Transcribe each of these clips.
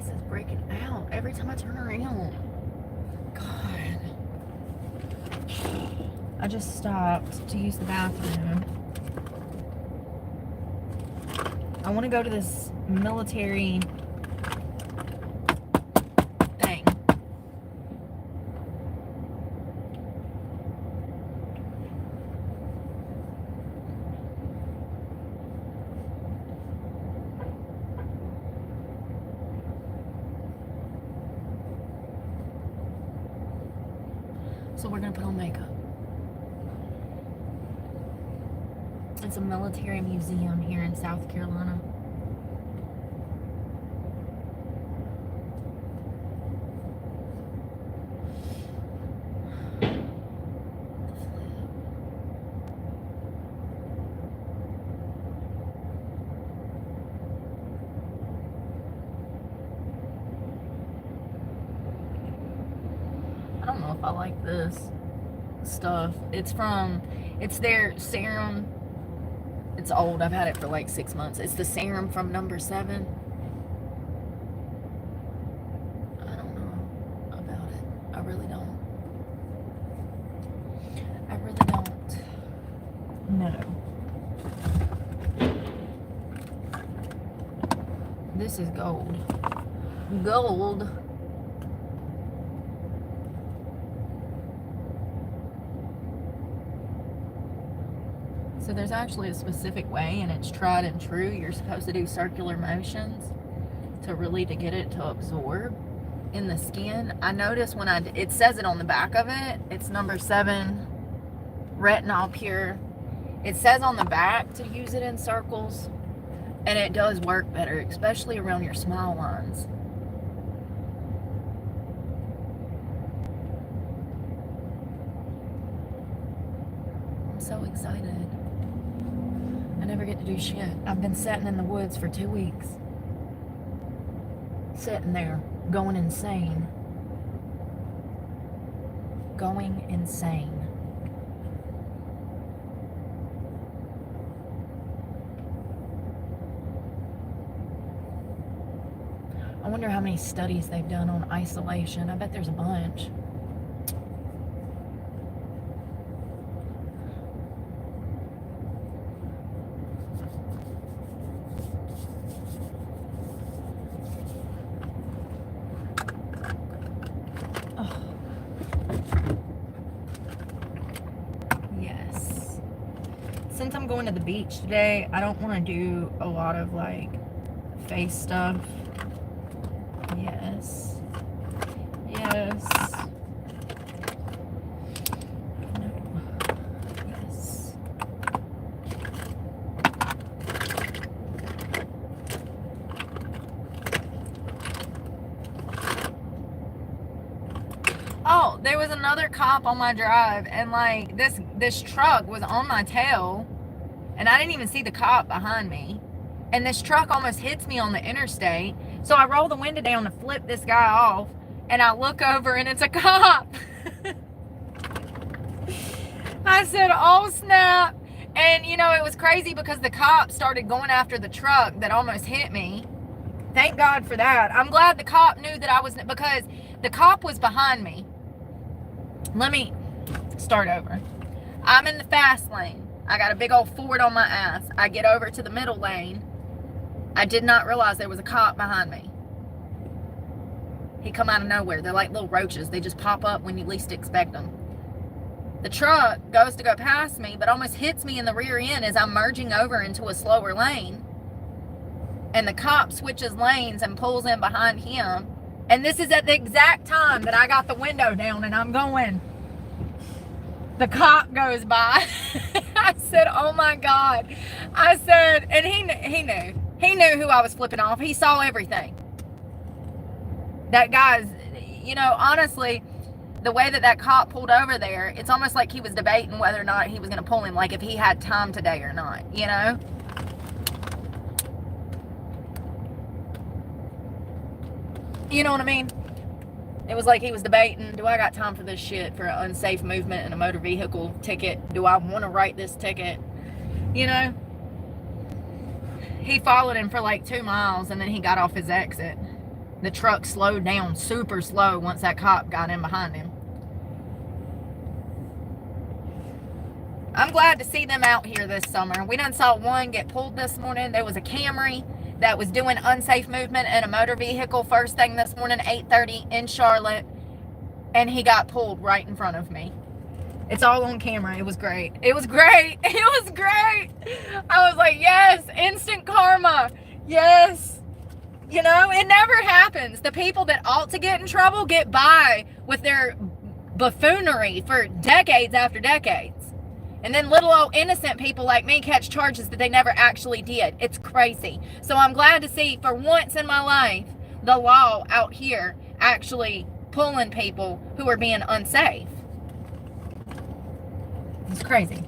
face is breaking out every time I turn around. God. I just stopped to use the bathroom. I want to go to this military thing. So we're going to put on makeup. It's a military museum here in South Carolina. I don't know if I like this stuff. It's their serum. It's old. I've had it for like 6 months. It's the serum from number 7. I don't know about it. I really don't. I really don't. No. This is gold. Gold. So there's actually a specific way, and it's tried and true. You're supposed to do circular motions to get it to absorb in the skin. I noticed when it says it on the back of it, it's number 7 retinol pure. It says on the back to use it in circles, and it does work better, especially around your smile lines. I'm so excited. I never get to do shit. I've been sitting in the woods for 2 weeks. Sitting there, going insane. Going insane. I wonder how many studies they've done on isolation. I bet there's a bunch. Since I'm going to the beach today, I don't want to do a lot of like face stuff. Yes. Yes. No. Yes. Oh, there was another cop on my drive, and like this truck was on my tail, and I didn't even see the cop behind me, and this truck almost hits me on the interstate. So I roll the window down to flip this guy off, and I look over, and it's a cop. I said, oh snap. And you know, it was crazy because the cop started going after the truck that almost hit me. Thank God for that. I'm glad the cop knew that I was, because the cop was behind me. Let me start over. I'm in the fast lane. I got a big old Ford on my ass. I get over to the middle lane. I did not realize there was a cop behind me. He come out of nowhere. They're like little roaches. They just pop up when you least expect them. The truck goes to go past me, but almost hits me in the rear end as I'm merging over into a slower lane. And the cop switches lanes and pulls in behind him. And this is at the exact time that I got the window down and I'm going. The cop goes by. I said, oh my God. I said, and he knew. He knew who I was flipping off. He saw everything. That guy's, you know, honestly, the way that cop pulled over there, it's almost like he was debating whether or not he was going to pull him, like if he had time today or not, you know? You know what I mean? It was like he was debating, do I got time for this shit, for an unsafe movement in a motor vehicle ticket? Do I want to write this ticket? You know? He followed him for like 2 miles and then he got off his exit. the truck slowed down super slow once that cop got in behind him. I'm glad to see them out here this summer. We done saw one get pulled this morning. There was a Camry that was doing unsafe movement in a motor vehicle first thing this morning, 8:30 in Charlotte, and he got pulled right in front of me. It's all on camera. It was great. It was great. It was great. I was like, yes, instant karma. Yes. You know, it never happens. The people that ought to get in trouble get by with their buffoonery for decades after decades. And then little old innocent people like me catch charges that they never actually did. It's crazy. So I'm glad to see, for once in my life, the law out here actually pulling people who are being unsafe. It's crazy.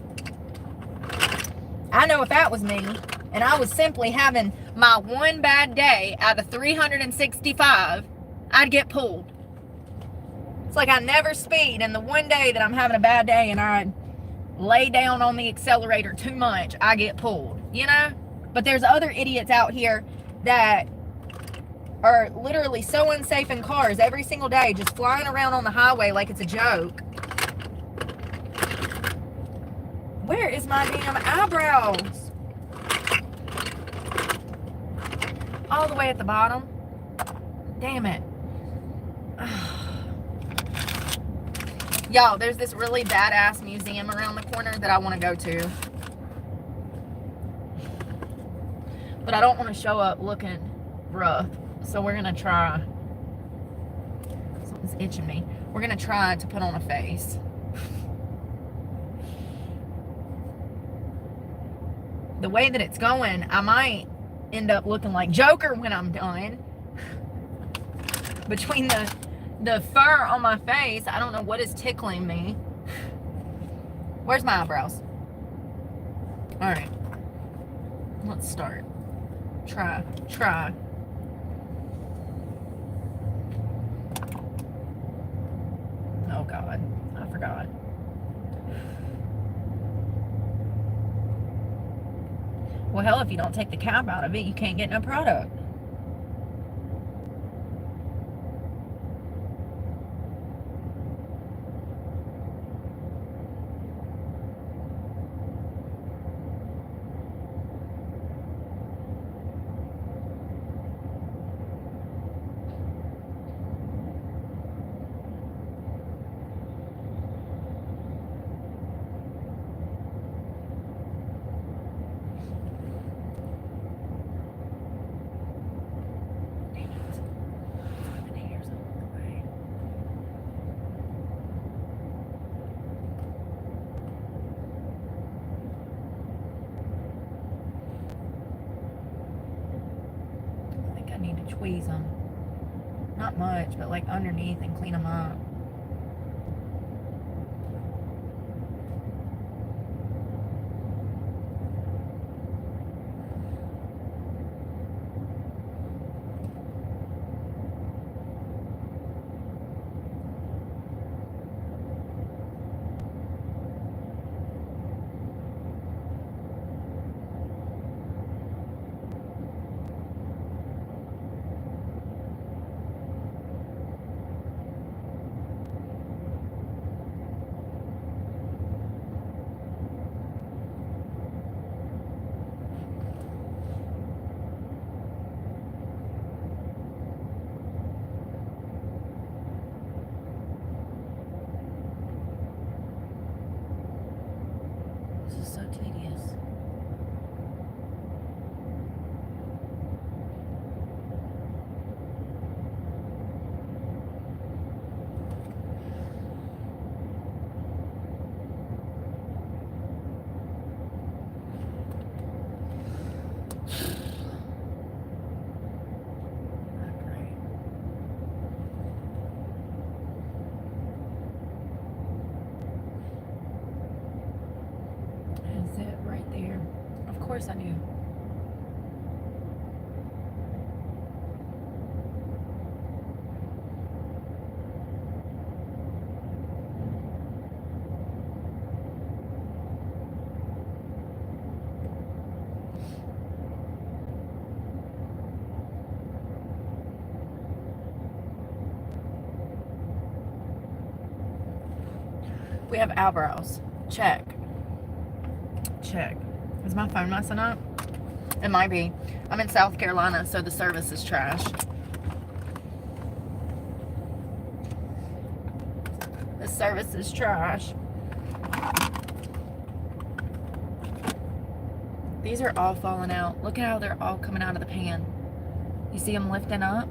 I know if that was me, and I was simply having my one bad day out of 365, I'd get pulled. It's like I never speed, and the one day that I'm having a bad day and I lay down on the accelerator too much, I get pulled, you know? But there's other idiots out here that are literally so unsafe in cars every single day, just flying around on the highway like it's a joke. Where is my damn eyebrows? All the way at the bottom. Damn it. Y'all, there's this really badass museum around the corner that I want to go to. But I don't want to show up looking rough. So we're going to try. Something's itching me. We're going to try to put on a face. The way that it's going, I might end up looking like Joker when I'm done. Between the fur on my face, I don't know what is tickling me. Where's my eyebrows? Alright. Let's start. Try. Oh God, I forgot. Well, hell, if you don't take the cap out of it, you can't get no product. Squeeze them. Not much, but like underneath and clean them up. This is so tedious. Of course I knew. We have eyebrows. Check. Check. Is my phone messing up? It might be. I'm in South Carolina, so the service is trash. The service is trash. These are all falling out. Look at how they're all coming out of the pan. You see them lifting up?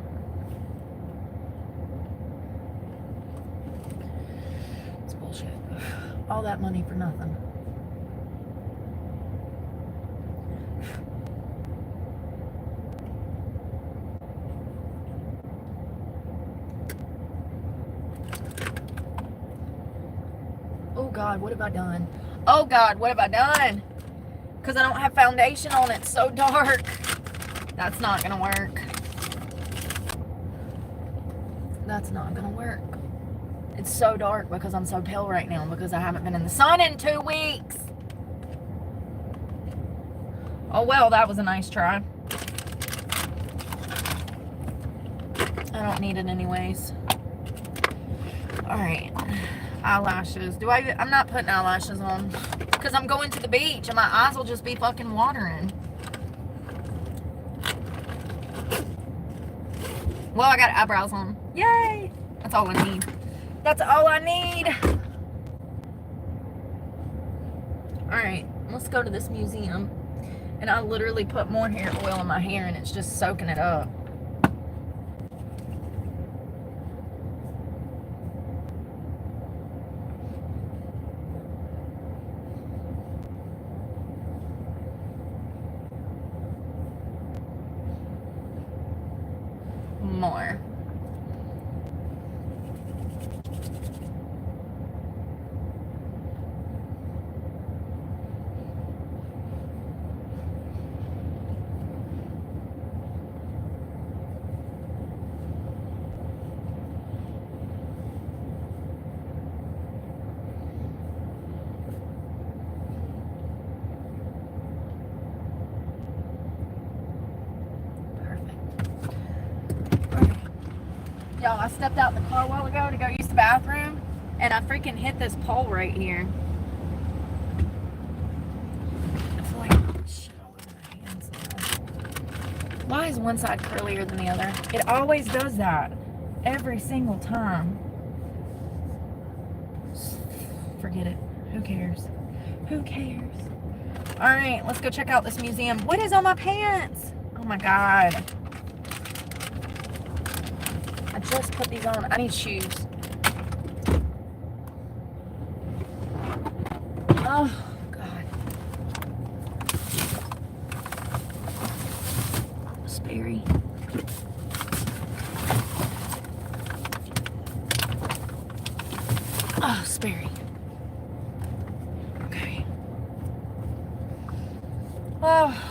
It's bullshit. All that money for nothing. Oh God, what have I done? Oh God, what have I done? Because I don't have foundation on it. It's so dark. That's not going to work. That's not going to work. It's so dark because I'm so pale right now because I haven't been in the sun in 2 weeks. Oh well, that was a nice try. I don't need it anyways. Alright. Eyelashes. I'm not putting eyelashes on because I'm going to the beach and my eyes will just be fucking watering. Well, I got eyebrows on. Yay! That's all I need. That's all I need. Alright, let's go to this museum. And I literally put more hair oil in my hair and it's just soaking it up. More. Y'all, I stepped out in the car a while ago to go use the bathroom, and I freaking hit this pole right here. I feel like shit all over my hands now. Why is one side curlier than the other? It always does that. Every single time. Forget it. Who cares? Who cares? Alright, let's go check out this museum. What is on my pants? Oh my God. I just put these on. I need shoes. Oh, God. Sperry. Oh, Sperry. Okay. Oh.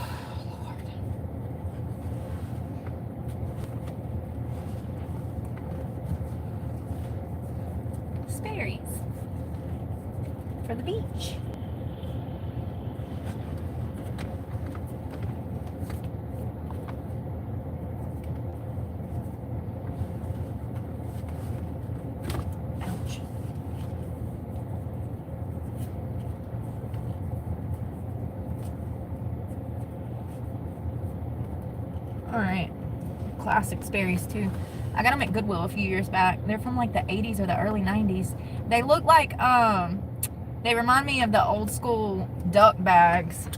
Sperry's for the beach. Ouch. All right, classic Sperry's too. I got them at Goodwill a few years back. They're from like the 80s or the early 90s. They look like, they remind me of the old school duck bags.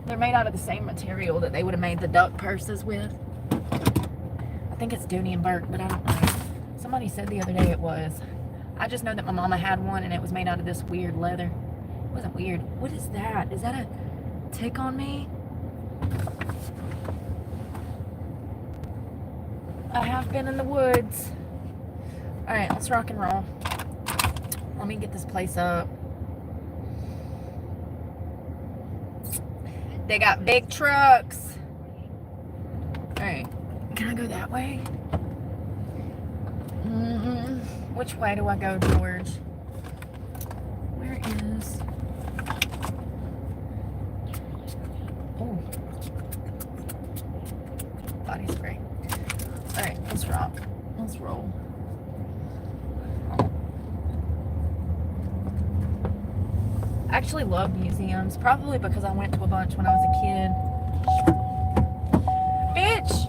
They're made out of the same material that they would have made the duck purses with. I think it's Dooney and Burke, but I don't know. Somebody said the other day it was. I just know that my mama had one and it was made out of this weird leather. It wasn't weird. What is that? Is that a tick on me? I have been in the woods. Alright, let's rock and roll. Let me get this place up. They got big trucks. Alright, can I go that way? Which way do I go, George? Where is... Oh. Body spray. Alright, let's rock. Let's roll. I actually love museums, probably because I went to a bunch when I was a kid. Bitch!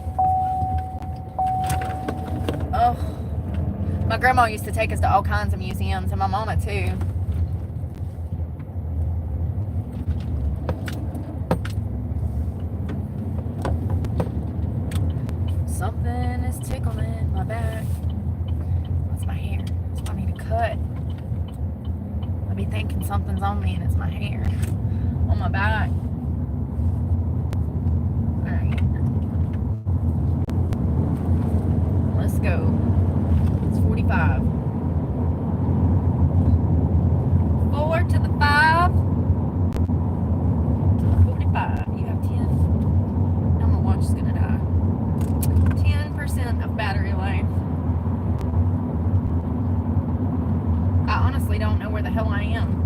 Oh, my grandma used to take us to all kinds of museums, and my mama too. Something is tickling my back. That's my hair. That's why I need to cut. I be thinking something's on me and it's my hair on my back. Alright. Let's go. It's 45. 4 to the 5. To the 45. You have 10. Now my watch is gonna die. 10% of battery life. I honestly don't know where the hell I am.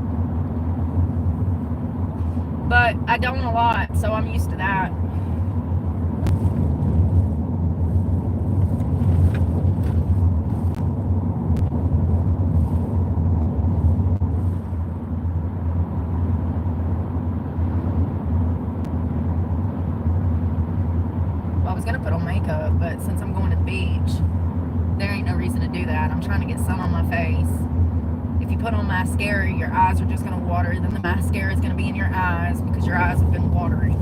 But I don't a lot, so I'm used to that. Well, I was gonna put on makeup, but since I'm going to the beach, there ain't no reason to do that. I'm trying to get sun on my face. If you put on mascara, your eyes are just going to water. Then the mascara is going to be in your eyes because your eyes have been watering.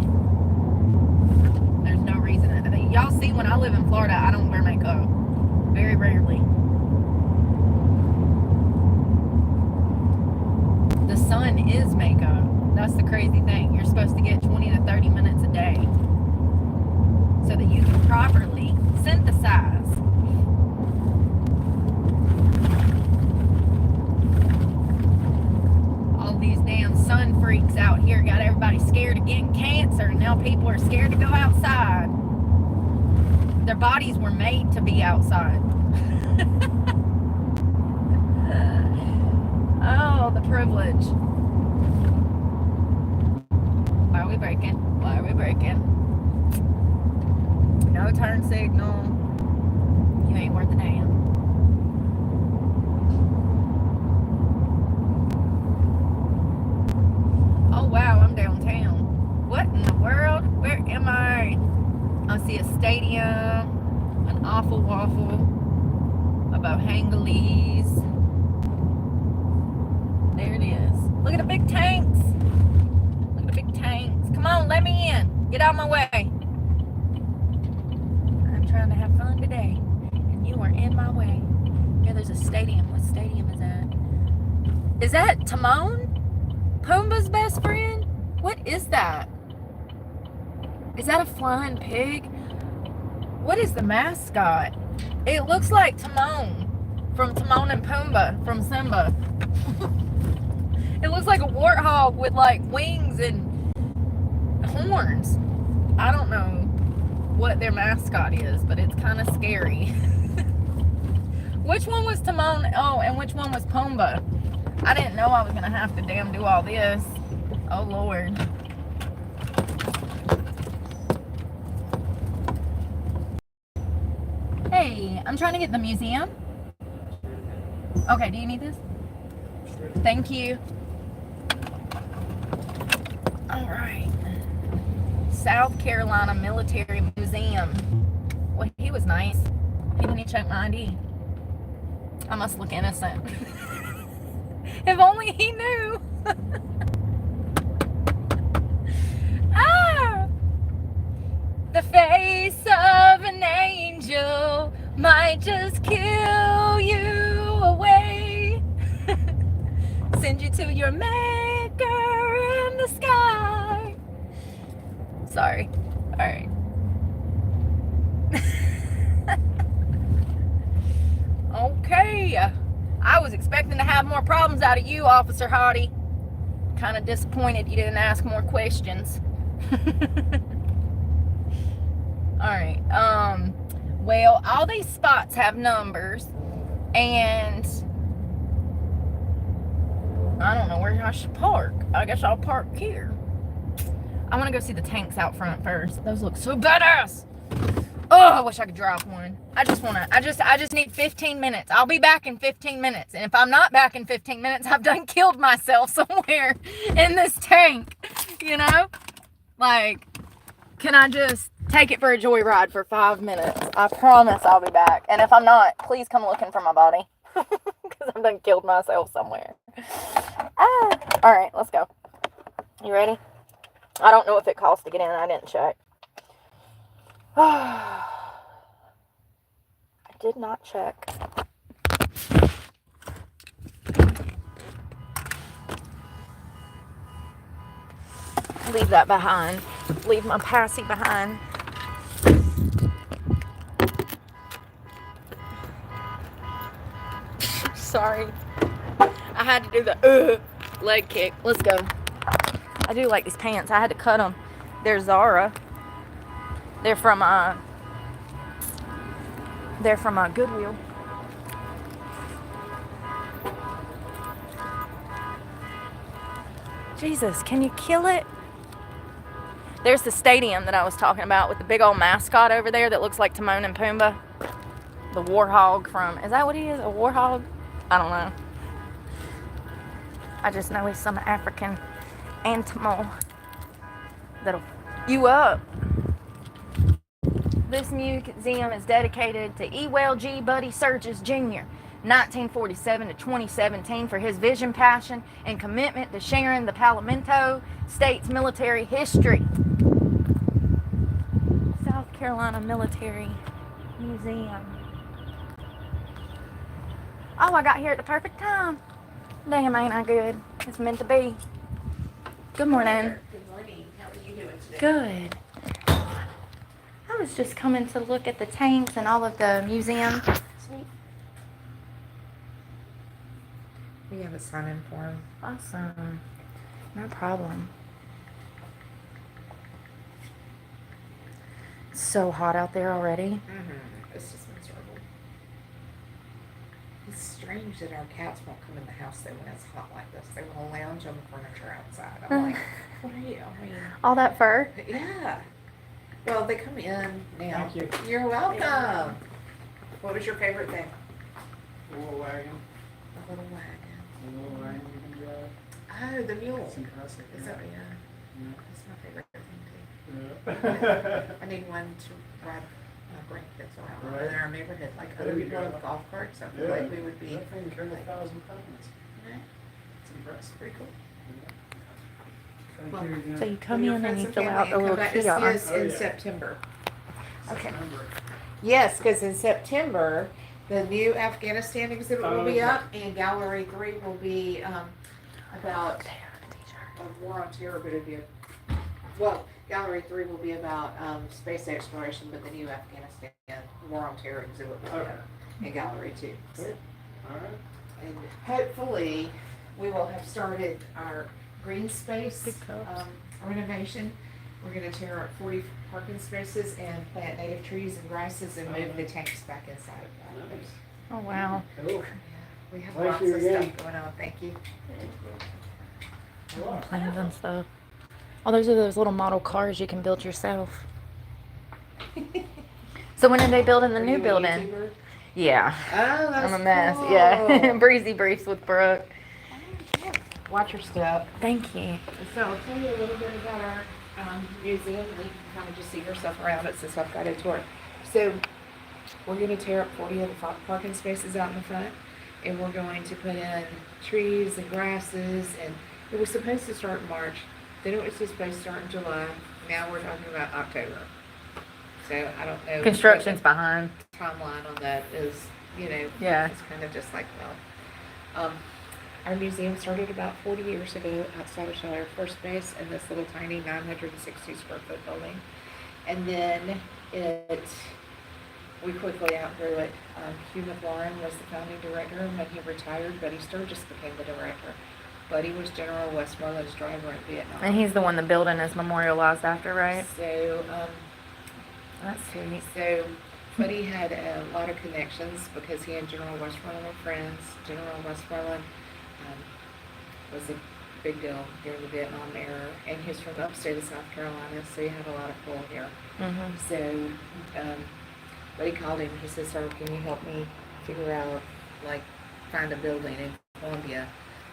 There's no reason. Y'all see, when I live in Florida, I don't wear makeup. Very rarely. The sun is makeup. That's the crazy thing. You're supposed to get 20 to 30 minutes a day so that you can properly synthesize. These damn sun freaks out here got everybody scared of getting cancer, and now people are scared to go outside. Their bodies were made to be outside. Oh, the privilege. Why are we breaking? Why are we breaking? No turn signal. You ain't worth a damn. Oh wow, I'm downtown. What in the world? Where am I? I see a stadium, an awful waffle, a Bohangales. There it is. Look at the big tanks. Look at the big tanks. Come on, let me in. Get out of my way. I'm trying to have fun today, and you are in my way. Yeah, there's a stadium. What stadium is that? Is that Timon? Pumbaa's best friend? What is that? Is that a flying pig? What is the mascot? It looks like Timon from Timon and Pumbaa from Simba. It looks like a warthog with like wings and horns. I don't know what their mascot is, but it's kind of scary. Which one was Timon? Oh, and which one was Pumbaa? I didn't know I was going to have to damn do all this. Oh, Lord. Hey, I'm trying to get the museum. Okay, do you need this? Thank you. All right. South Carolina Military Museum. Well, he was nice. He didn't even check my ID. I must look innocent. If only he knew. Ah! The face of an angel might just kill you away. Send you to your maker in the sky. Sorry. All right. Okay. I was expecting to have more problems out of you, Officer Hottie. Kind of disappointed you didn't ask more questions. Alright, well, all these spots have numbers, and I don't know where I should park. I guess I'll park here. I want to go see the tanks out front first. Those look so badass. Oh, I wish I could drop one. I just need 15 minutes. I'll be back in 15 minutes. And if I'm not back in 15 minutes, I've done killed myself somewhere in this tank. You know? Like, can I just take it for a joyride for 5 minutes? I promise I'll be back. And if I'm not, please come looking for my body. Because I've done killed myself somewhere. Alright, let's go. You ready? I don't know if it costs to get in. I didn't check. I did not check. Leave that behind. Leave my passy behind. Sorry. I had to do the leg kick. Let's go. I do like these pants. I had to cut them. They're Zara. They're from Goodwill. Jesus, can you kill it? There's the stadium that I was talking about with the big old mascot over there that looks like Timon and Pumbaa. The warhog from, is that what he is? A warhog? I don't know. I just know he's some African animal that'll you up. This museum is dedicated to Ewell G. Buddy Surges Jr., 1947 to 2017, for his vision, passion, and commitment to sharing the Palmetto State's military history. South Carolina Military Museum. Oh, I got here at the perfect time. Damn, ain't I good? It's meant to be. Good morning. Good morning. How are you doing today? Good. I was just coming to look at the tanks and all of the museum. Sweet. We have a sign-in form. Awesome. No problem. It's so hot out there already. It's just miserable. It's strange that our cats won't come in the house though when it's hot like this. They will lounge on the furniture outside. I'm like, what are you? I mean, All that fur. yeah. Well, they come in now. Thank you. You're welcome. What was your favorite thing? A little wagon. The little wagon. A little wagon you can drive. Oh, the mule. It's impressive. Is that, yeah. Yeah. That's my favorite thing too. Yeah. I need one to ride my grandkids around Right. in our neighborhood, like There other you people go. with golf carts. I feel Yeah. like we would be. That thing carried 1,000 pounds. Yeah, It's impressive. pretty cool. Thank Well, you again. So you come When your in and friends you fill family out the come little back to see kiosk. us Oh, in yeah. September. Okay. September. Yes, because in September, the new Afghanistan exhibit will be Okay. up, and Gallery 3 will be about war on terror, but it'll be Gallery 3 will be about space exploration, but the new Afghanistan war on terror exhibit will be Okay. up in Gallery 2. So, All right. and hopefully, we will have started our green space Big cups. renovation. We're going to tear up 40 parking spaces and plant native trees and grasses and move the tanks back inside of that. Nice. Oh, wow. Cool. Yeah, we have Thank lots you of again. stuff going on. Thank you. All right. Plans and stuff. Oh, those are those little model cars you can build yourself. So when are they building the Are new you a building? YouTuber? Yeah. Oh, that's I'm a mess. cool. Yeah. Breezy briefs with Brooke. Watch your step. Thank you. So I'll tell you a little bit about our museum, and you can kind of just see yourself around it since I've got a tour. So we're going to tear up 40 of the parking spaces out in the front, and we're going to put in trees and grasses, and it was supposed to start in March. Then it was supposed to start in July. Now we're talking about October. So I don't know. Construction's behind. what the timeline on that is, you know. Yeah. It's kind of just like, well, our museum started about 40 years ago outside of Shaw Air Force Base in this little tiny 960 square foot building. And then we quickly outgrew it. Hugh McLaurin was the founding director, and when he retired, Buddy Sturgis became the director. Buddy was General Westmoreland's driver in Vietnam. And he's the one the building is memorialized after, right? So, That's sweet. so Buddy had a lot of connections because he and General Westmoreland were friends. General Westmoreland was a big deal during the Vietnam era, and he's from upstate of South Carolina, so he had a lot of pull here. Mm-hmm. So But he called him. He said, "Sir, can you help me figure out, like, find a building in Columbia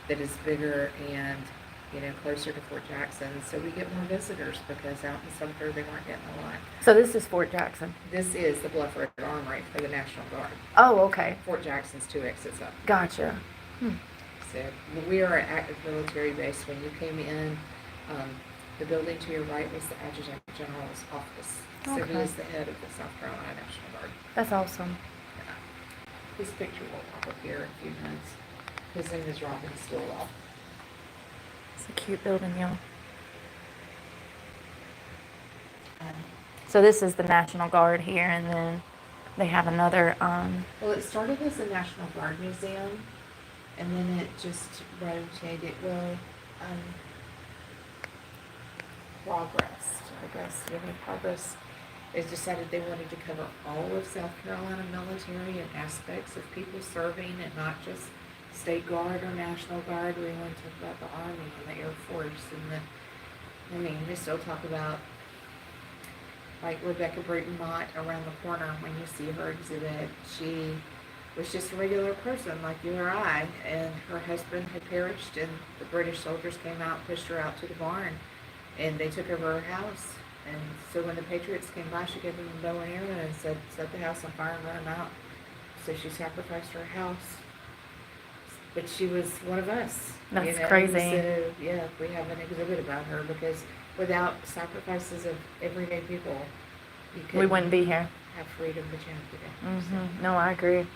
that is bigger and, you know, closer to Fort Jackson, so we get more visitors, because out in Sumter they weren't getting a lot." So this is Fort Jackson. This is the Bluff Road Armory for the National Guard. Oh, okay. Fort Jackson's 2 exits up. Gotcha. So we are an active military base. When you came in, the building to your right was the Adjutant General's office. So he Okay. is the head of the South Carolina National Guard. That's awesome. His picture will pop up here in a few minutes. His name is Robin Stillwell. It's a cute building, y'all. Um, So this is the National Guard here, and then they have another, Well, it started as a National Guard Museum, and then it just rotated. Well, progressed, I guess. Progress. They decided they wanted to cover all of South Carolina military and aspects of people serving, and not just State Guard or National Guard. We want to talk about the Army and the Air Force and they still talk about, like, Rebecca Bruton Mott around the corner when you see her exhibit. She was just a regular person like you or I, and her husband had perished, and the British soldiers came out and pushed her out to the barn, and they took over her house. And so when the Patriots came by, she gave them a bow and arrow and said, "Set the house on fire and run them out." So she sacrificed her house. But she was one of us. That's crazy. So, yeah, we have an exhibit about her, because without sacrifices of everyday people, you we couldn't wouldn't be here. have freedom that you have today. No, I agree.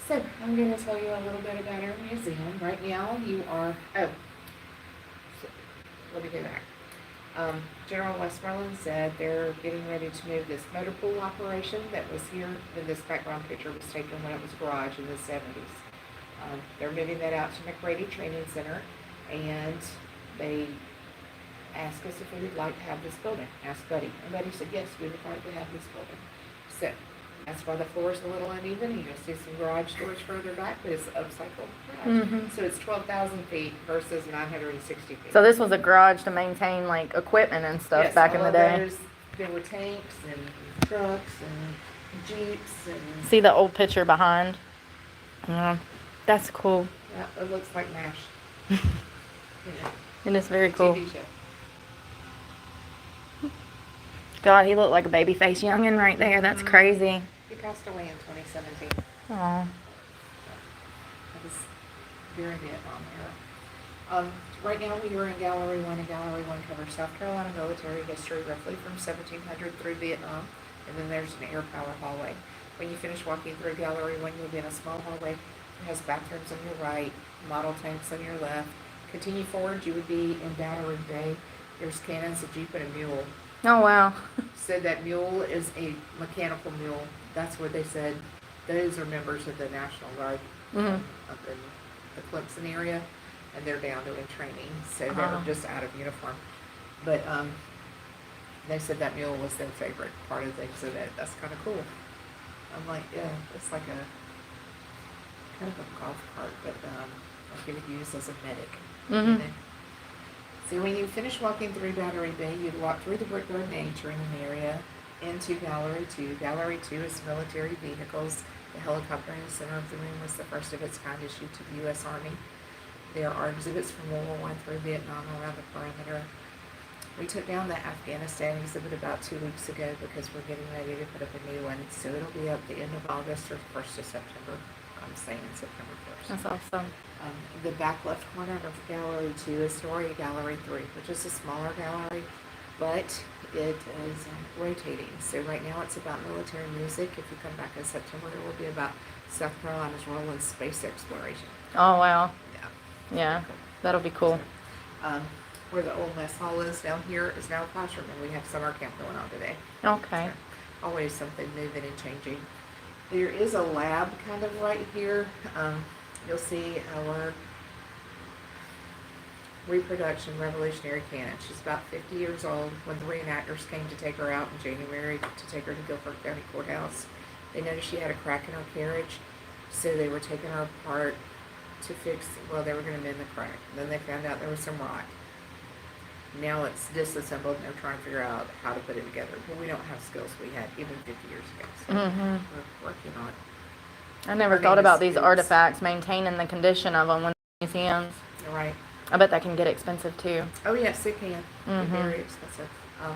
So I'm going to tell you a little bit about our museum. Right now you are, so let me go back. General Westmoreland said they're getting ready to move this motor pool operation that was here. And this background picture was taken when it was a garage in the 70s. They're moving that out to McRady Training Center, and they asked us if we would like to have this building. Asked Buddy, and Buddy said, yes, we would like to have this building. So that's why the floor is a little uneven. You'll see some garage doors further back, but it's upcycled garage. So it's 12,000 feet versus 960 feet. So this was a garage to maintain, like, equipment and stuff Yes, back in all the of day. those, there were tanks and trucks and jeeps and, See the old picture behind? Yeah, that's cool. yeah, it looks like MASH. You know, And it's very cool. TV show. God, he looked like a baby-faced youngin' right there. That's crazy. He passed away in 2017. Aw. That was during Vietnam era. Right now we are in Gallery 1, and Gallery 1 covers South Carolina military history roughly from 1700 through Vietnam, and then there's an air power hallway. When you finish walking through Gallery 1, you'll be in a small hallway. It has bathrooms on your right, model tanks on your left. Continue forward, you would be in Battery Bay. There's cannons, a jeep, and a mule. Oh, wow. So that mule is a mechanical mule. That's what they said. Those are members of the National Guard up in the Clemson area, and they're down doing training, so they're Wow. just out of uniform. But they said that mule was their favorite part of the exhibit. That's kind of cool. I'm like, yeah, it's like a kind of a golf cart, but like you would use as a medic. you know? So when you finish walking through Battery Bay, you'd walk through the Brickyard Main training area into Gallery 2. Gallery 2 is military vehicles. The helicopter in the center of the room was the first of its kind issued to the U.S. Army. There are exhibits from World War I through Vietnam around the perimeter. We took down the Afghanistan exhibit about 2 weeks ago because we're getting ready to put up a new one. So it'll be up the end of August or the 1st of September. I'm saying September 1st. That's awesome. The back left corner of Gallery 2 is Story Gallery 3, which is a smaller gallery, but it is rotating. So right now it's about military music. If you come back in September, it will be about South Carolina's role in space exploration. Oh, wow. Yeah. Yeah, that'll be cool. Where the old mess hall is down here is now a classroom, and we have summer camp going on today. Okay. So, always something moving and changing. There is a lab kind of right here. You'll see our reproduction Revolutionary Cannon. She's about 50 years old when the reenactors came to take her out in January to take her to Guilford County Courthouse. They noticed she had a crack in her carriage, so they were taking her apart to fix, well, they were going to mend the crack. Then they found out there was some rot. Now it's disassembled and they're trying to figure out how to put it together. But we don't have skills we had even 50 years ago. So we're working on it. I never Our thought name about is these Foods. artifacts, maintaining the condition of them when museums. All right. I bet that can get expensive too. Oh yes, it can. Mhm. Be very expensive.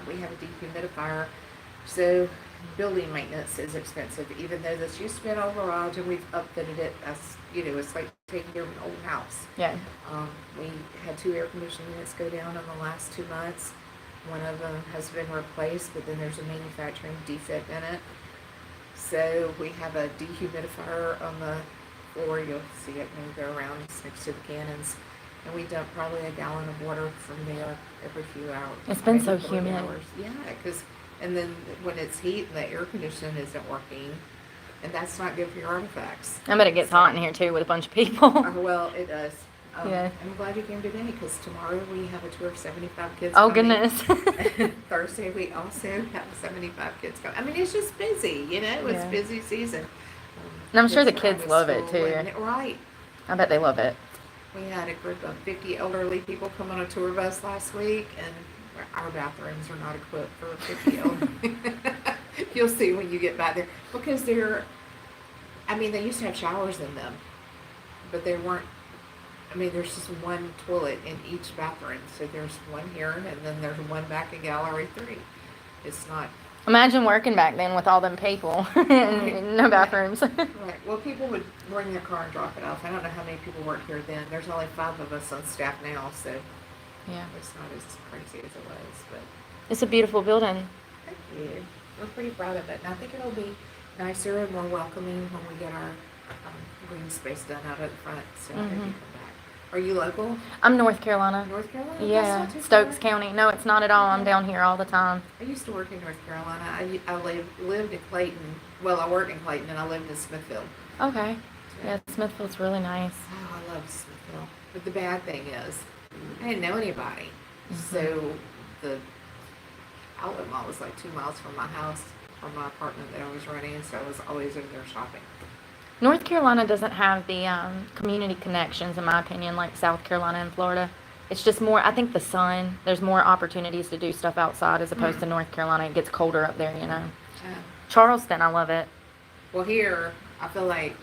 We have a dehumidifier, so building maintenance is expensive. Even though this used to be an old garage and we've upfitted it, that's it's like taking care of an old house. Yeah. We had 2 air conditioning units go down in the last 2 months. One of them has been replaced, but then there's a manufacturing defect in it. So we have a dehumidifier on the floor. You'll see it when you go around. It's next to the cannons. And we dump probably a gallon of water from there every few hours. It's been so maybe 3 humid. hours. Yeah, and then when it's heat and the air conditioning isn't working, and that's not good for your artifacts. I bet it gets hot in here too with a bunch of people. Well, it does. Yeah. I'm glad you came today because tomorrow we have a tour of 75 kids. Oh, coming. goodness. Thursday we also have 75 kids coming. I mean, it's just busy, It's Yeah. busy season. And I'm sure the are out kids of love it, school too. and- right. I bet they love it. We had a group of 50 elderly people come on a tour bus last week, and our bathrooms are not equipped for 50 elderly. You'll see when you get back there because they used to have showers in them, but they weren't. There's just one toilet in each bathroom. So there's one here, and then there's one back in gallery 3. It's not Imagine working back then with all them people and no bathrooms. right. Well, people would bring their car and drop it off. I don't know how many people worked here then. There's only 5 of us on staff now, so Yeah. it's not as crazy as it was. But It's a beautiful building. thank you. We're pretty proud of it, and I think it'll be nicer and more welcoming when we get our green space done out at the front. So I hope you come back. Are you local? I'm North Carolina. North Carolina? That's Yeah, not too Stokes far. County. No, it's not at all. I'm down here all the time. I used to work in North Carolina. I lived in Clayton. Well, I worked in Clayton, and I lived in Smithfield. Okay. Yeah, Smithfield's really nice. Oh, I love Smithfield. But the bad thing is, I didn't know anybody. Mm-hmm. So the outlet mall was like 2 miles from my house, from my apartment that I was renting, so I was always over there shopping. North Carolina doesn't have the community connections, in my opinion, like South Carolina and Florida. It's just more, I think the sun, there's more opportunities to do stuff outside as opposed to North Carolina. It gets colder up there, Charleston, I love it. Well, here, I feel like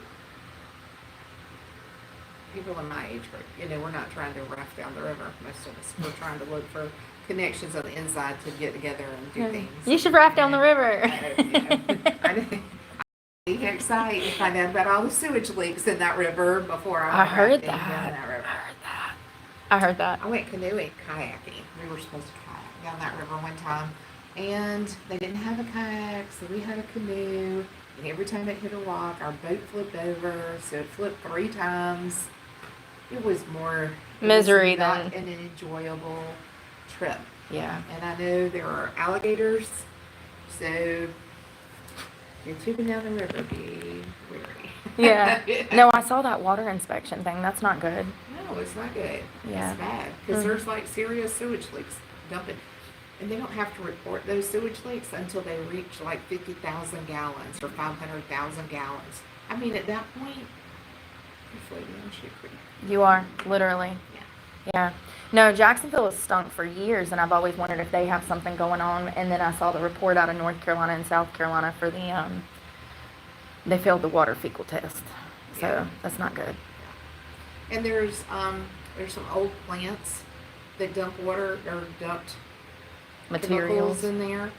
people in my age group, we're not trying to raft down the river, most of us. We're trying to look for connections on the inside to get together and do things. You should raft down the river. I didn't. Get excited to find out about all the sewage leaks in that river before I I heard rafted that. down that river. I heard that. I went canoeing, kayaking. We were supposed to kayak down that river one time, and they didn't have a kayak, so we had a canoe. And every time it hit a rock, our boat flipped over, so it flipped 3 times. It was Misery not than- an enjoyable trip. Yeah. And I know there are alligators, so you're tubing down the river, be wary. Yeah. No, I saw that water inspection thing. That's not good. No, it's not good. Yeah. It's bad because there's like serious sewage leaks dumping, and they don't have to report those sewage leaks until they reach like 50,000 gallons or 500,000 gallons. I mean, at that point, you're floating on shit creek. You are, literally. Yeah. Yeah. No, Jacksonville has stunk for years, and I've always wondered if they have something going on. And then I saw the report out of North Carolina and South Carolina for the, they failed the water fecal test. So Yeah. that's not good. And there's some old plants that dump water or dumped chemicals Materials. in there.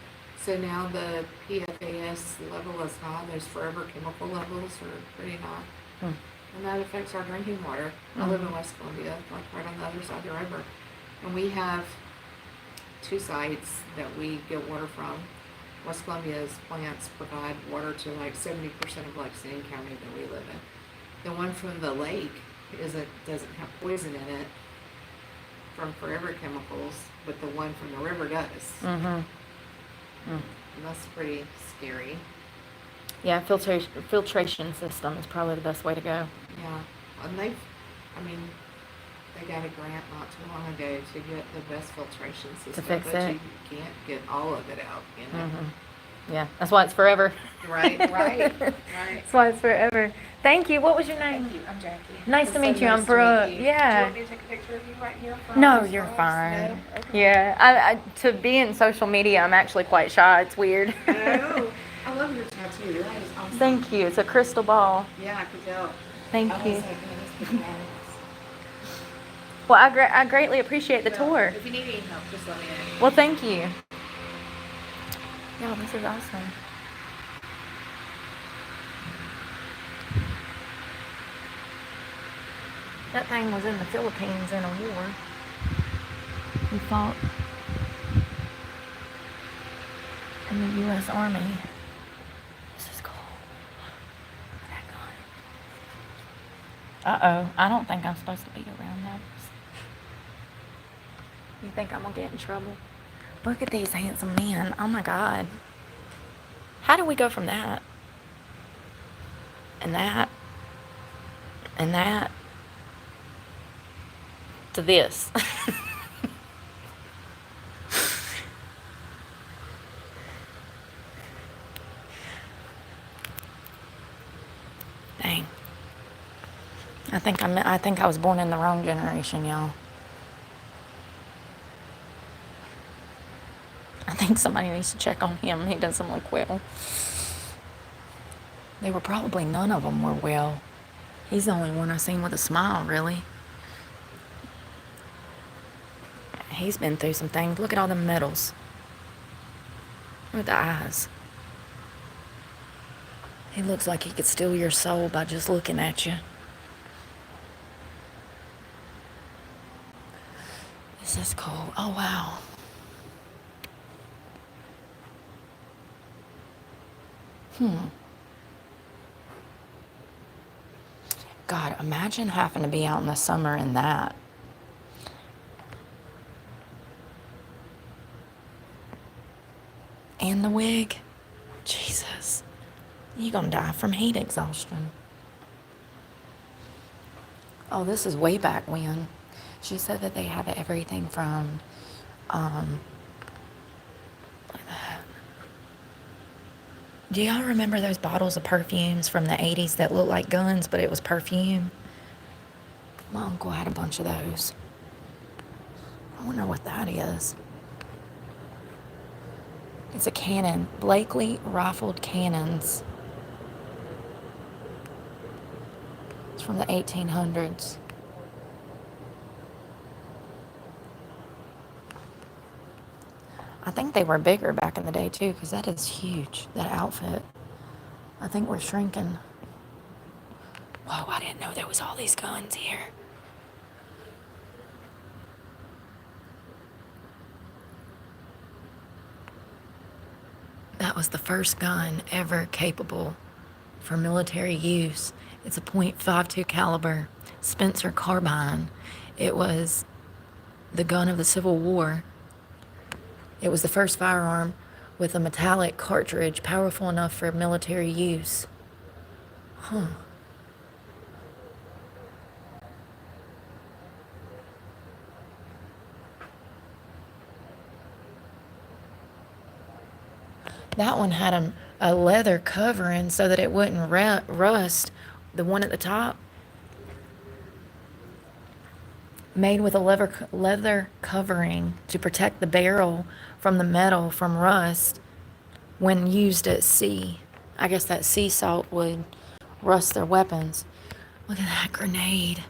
So now the PFAS level is high. Those forever chemical levels are pretty high. And that affects our drinking water. I live in West Columbia, like right on the other side of the river. And we have 2 sites that we get water from. West Columbia's plants provide water to like 70% of Lexington County that we live in. The one from the lake doesn't have poison in it from forever chemicals, but the one from the river does. And that's pretty scary. Yeah, filtration system is probably the best way to go. Yeah, and they got a grant not too long ago to get the best filtration system, fix but it. you can't get all of it out, Yeah, that's why it's forever. Right, right, right. That's why it's forever. Thank you. What was your name? Thank you. I'm Jackie. Nice It's to meet so you. I'm nice to Brooke. meet you. Yeah. Do you want me to take a picture of you right here? No, From you're us? fine. No? Okay. Yeah, to be in social media, I'm actually quite shy. It's weird. Oh, I love your tattoo. That is awesome. Thank you. It's a crystal ball. Yeah, I could tell. Thank I you. was like, man, this could be nice. Well, I greatly appreciate the Well, tour. If you need any help, just let me know. Well, thank you. Yeah, this is awesome. That thing was in the Philippines in a war. He fought in the U.S. Army. This is cool. That gun. Uh-oh. I don't think I'm supposed to be around those. You think I'm going to get in trouble? Look at these handsome men. Oh, my God. How do we go from that? And that? And that? To this? Dang. I think I was born in the wrong generation, y'all. I think somebody needs to check on him. He doesn't look well. They were probably, none of them were well. He's the only one I've seen with a smile, really. He's been through some things. Look at all the medals. Look at the eyes. He looks like he could steal your soul by just looking at you. This is cool. Oh, wow. God, imagine having to be out in the summer in that. And the wig. Jesus. You're going to die from heat exhaustion. Oh, this is way back when. She said that they have everything from, do y'all remember those bottles of perfumes from the 80s that looked like guns, but it was perfume? My uncle had a bunch of those. I wonder what that is. It's a cannon. Blakely rifled cannons. It's from the 1800s. I think they were bigger back in the day too, because that is huge, that outfit. I think we're shrinking. Whoa, I didn't know there was all these guns here. That was the first gun ever capable for military use. It's a .52 caliber Spencer carbine. It was the gun of the Civil War. It was the first firearm with a metallic cartridge powerful enough for military use. Huh. That one had a leather covering so that it wouldn't rust. The one at the top, made with a leather covering to protect the barrel from the metal from rust when used at sea. I guess that sea salt would rust their weapons. Look at that grenade.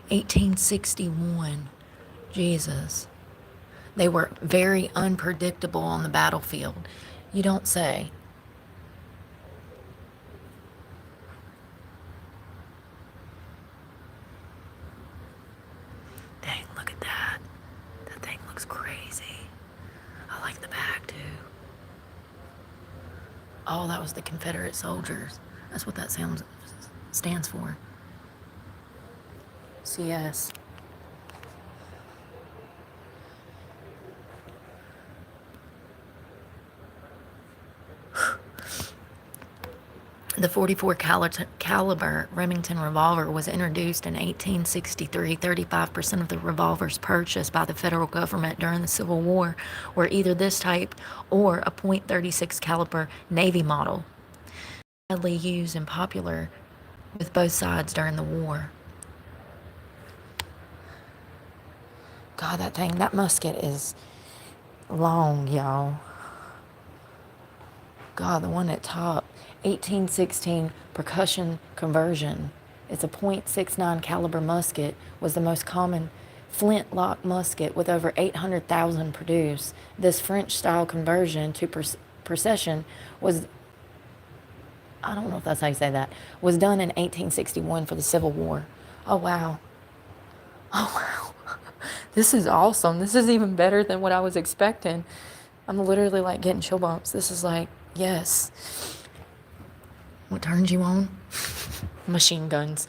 1861. Jesus. They were very unpredictable on the battlefield. You don't say. Dang, look at that. That thing looks crazy. I like the back too. Oh, that was the Confederate soldiers. That's what that stands for. CS. The 44 caliber Remington revolver was introduced in 1863. 35% of the revolvers purchased by the federal government during the Civil War were either this type or a .36 caliber Navy model, widely used and popular with both sides during the war. God, that musket is long, y'all. God, the one at top, 1816 percussion conversion. It's a .69 caliber musket, was the most common flintlock musket with over 800,000 produced. This French-style conversion to precision was, I don't know if that's how you say that, was done in 1861 for the Civil War. Oh, wow. Oh, wow. This is awesome. This is even better than what I was expecting. I'm literally like getting chill bumps. This is like, yes. What turns you on? Machine guns.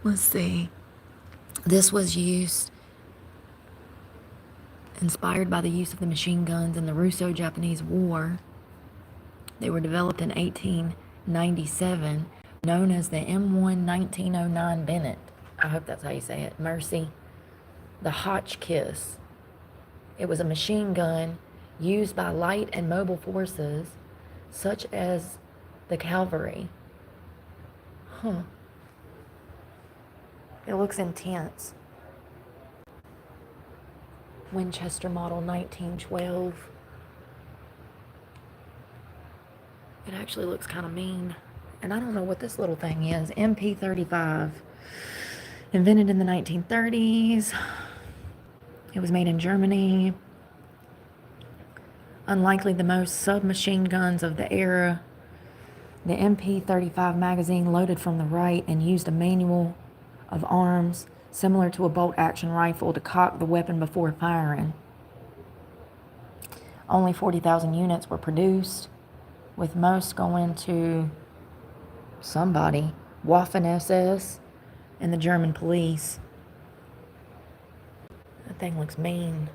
Let's see. This was inspired by the use of the machine guns in the Russo-Japanese War. They were developed in 1897, known as the M1 1909 Bennett. I hope that's how you say it. Mercy. The Hotchkiss. It was a machine gun used by light and mobile forces, such as the cavalry. Huh. It looks intense. Winchester model 1912. It actually looks kind of mean. And I don't know what this little thing is. MP35. Invented in the 1930s. It was made in Germany. Unlikely the most submachine guns of the era. The MP35 magazine loaded from the right and used a manual of arms similar to a bolt-action rifle to cock the weapon before firing. Only 40,000 units were produced, with most going to somebody, Waffen-SS, and the German police. That thing looks mean.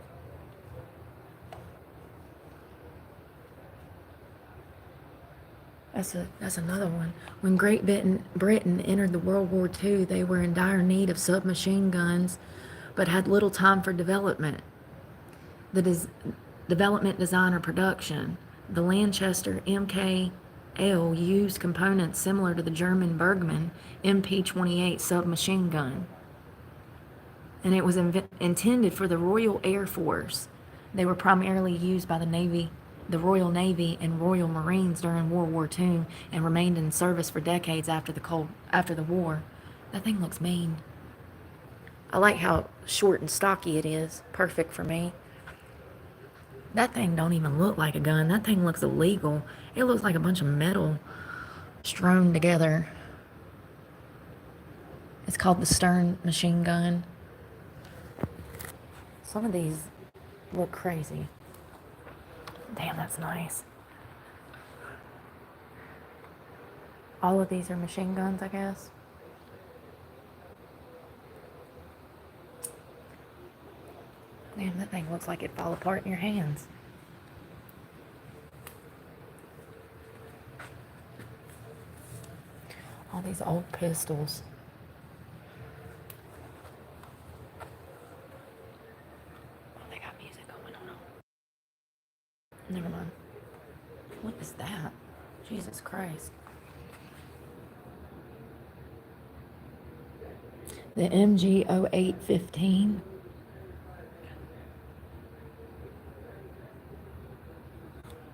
That's another one. When Great Britain entered the World War II, they were in dire need of submachine guns, but had little time for development. Development, design, or production. The Lanchester MKL used components similar to the German Bergmann MP-28 submachine gun, and it was intended for the Royal Air Force. They were primarily used by the Navy, the Royal Navy, and Royal Marines during World War II, and remained in service for decades after the war. That thing looks mean. I like how short and stocky it is. Perfect for me. That thing don't even look like a gun. That thing looks illegal. It looks like a bunch of metal strewn together. It's called the Stern machine gun. Some of these look crazy. Damn, that's nice. All of these are machine guns, I guess. Damn, that thing looks like it'd fall apart in your hands. All these old pistols. Oh, they got music going on. Never mind. What is that? Jesus Christ. The MG 0815.